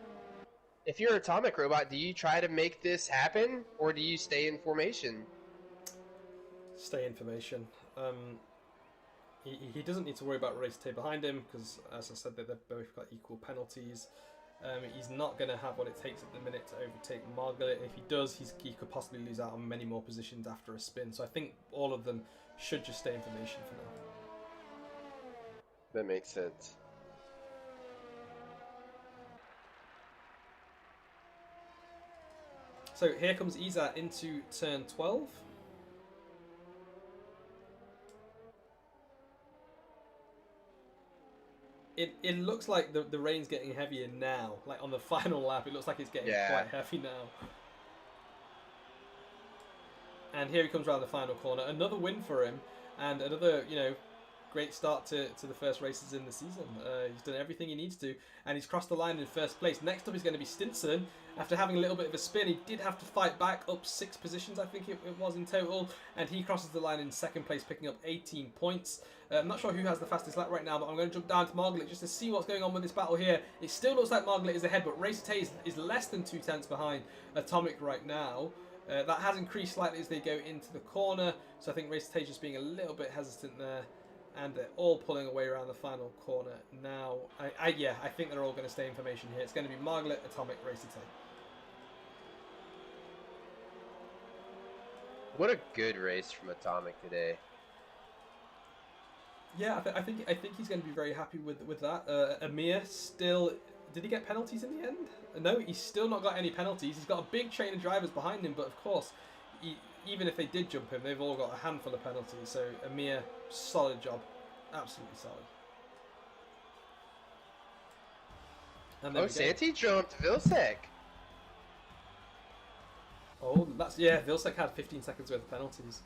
if you're Atomic Robot, do you try to make this happen, or do you stay in formation? Stay in formation. He doesn't need to worry about Race Tay behind him, because, as I said, they've both got equal penalties. He's not going to have what it takes at the minute to overtake Margaret. If he does, he could possibly lose out on many more positions after a spin. So I think all of them should just stay in formation for now. That makes sense. So here comes Izat into turn 12. It looks like the rain's getting heavier now. Like on the final lap, it looks like it's getting quite heavy now. And here he comes around the final corner. Another win for him, and another, great start to the first races in the season. He's done everything he needs to, and he's crossed the line in first place. Next up is going to be Stinson. After having a little bit of a spin, he did have to fight back up 6 positions, I think it was in total, and he crosses the line in second place, picking up 18 points. I'm not sure who has the fastest lap right now, but I'm going to jump down to Margaret just to see what's going on with this battle here. It still looks like Margaret is ahead, but Race Tay is less than 2 tenths behind Atomic right now. That has increased slightly as they go into the corner, so I think Race Tay just being a little bit hesitant there. And they're all pulling away around the final corner now. I think they're all going to stay in formation here. It's going to be Margaret, Atomic, Race Tay. What a good race from Atomic today. Yeah, I think he's going to be very happy with that. Amir still... Did he get penalties in the end? No, he's still not got any penalties. He's got a big chain of drivers behind him, but of course... Even if they did jump him, they've all got a handful of penalties. So Amir, solid job, absolutely solid. And Santi jumped Vilsek. Oh, Vilsek had 15 seconds worth of penalties.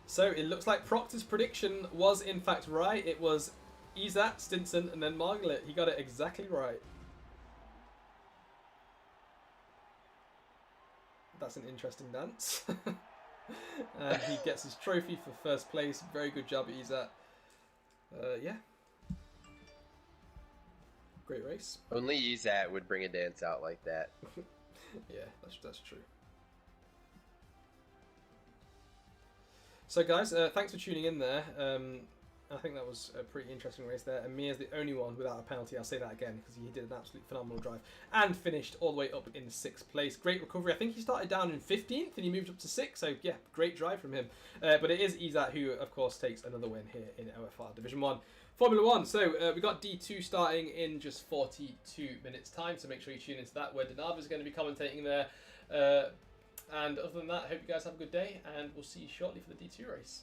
So it looks like Proctor's prediction was in fact right. It was Izat, Stinson, and then Margaret. He got it exactly right. That's an interesting dance. And he gets his trophy for first place. Very good job, Izat. Yeah. Great race. Only Izat would bring a dance out like that. Yeah, that's true. So guys, thanks for tuning in there. I think that was a pretty interesting race there. And Mia's the only one without a penalty. I'll say that again because he did an absolutely phenomenal drive and finished all the way up in 6th place. Great recovery. I think he started down in 15th and he moved up to 6th. So yeah, great drive from him. But it is Izat who, of course, takes another win here in OFR Division 1. Formula 1. So we got D2 starting in just 42 minutes time. So make sure you tune into that where Denava is going to be commentating there. And other than that, I hope you guys have a good day and we'll see you shortly for the D2 race.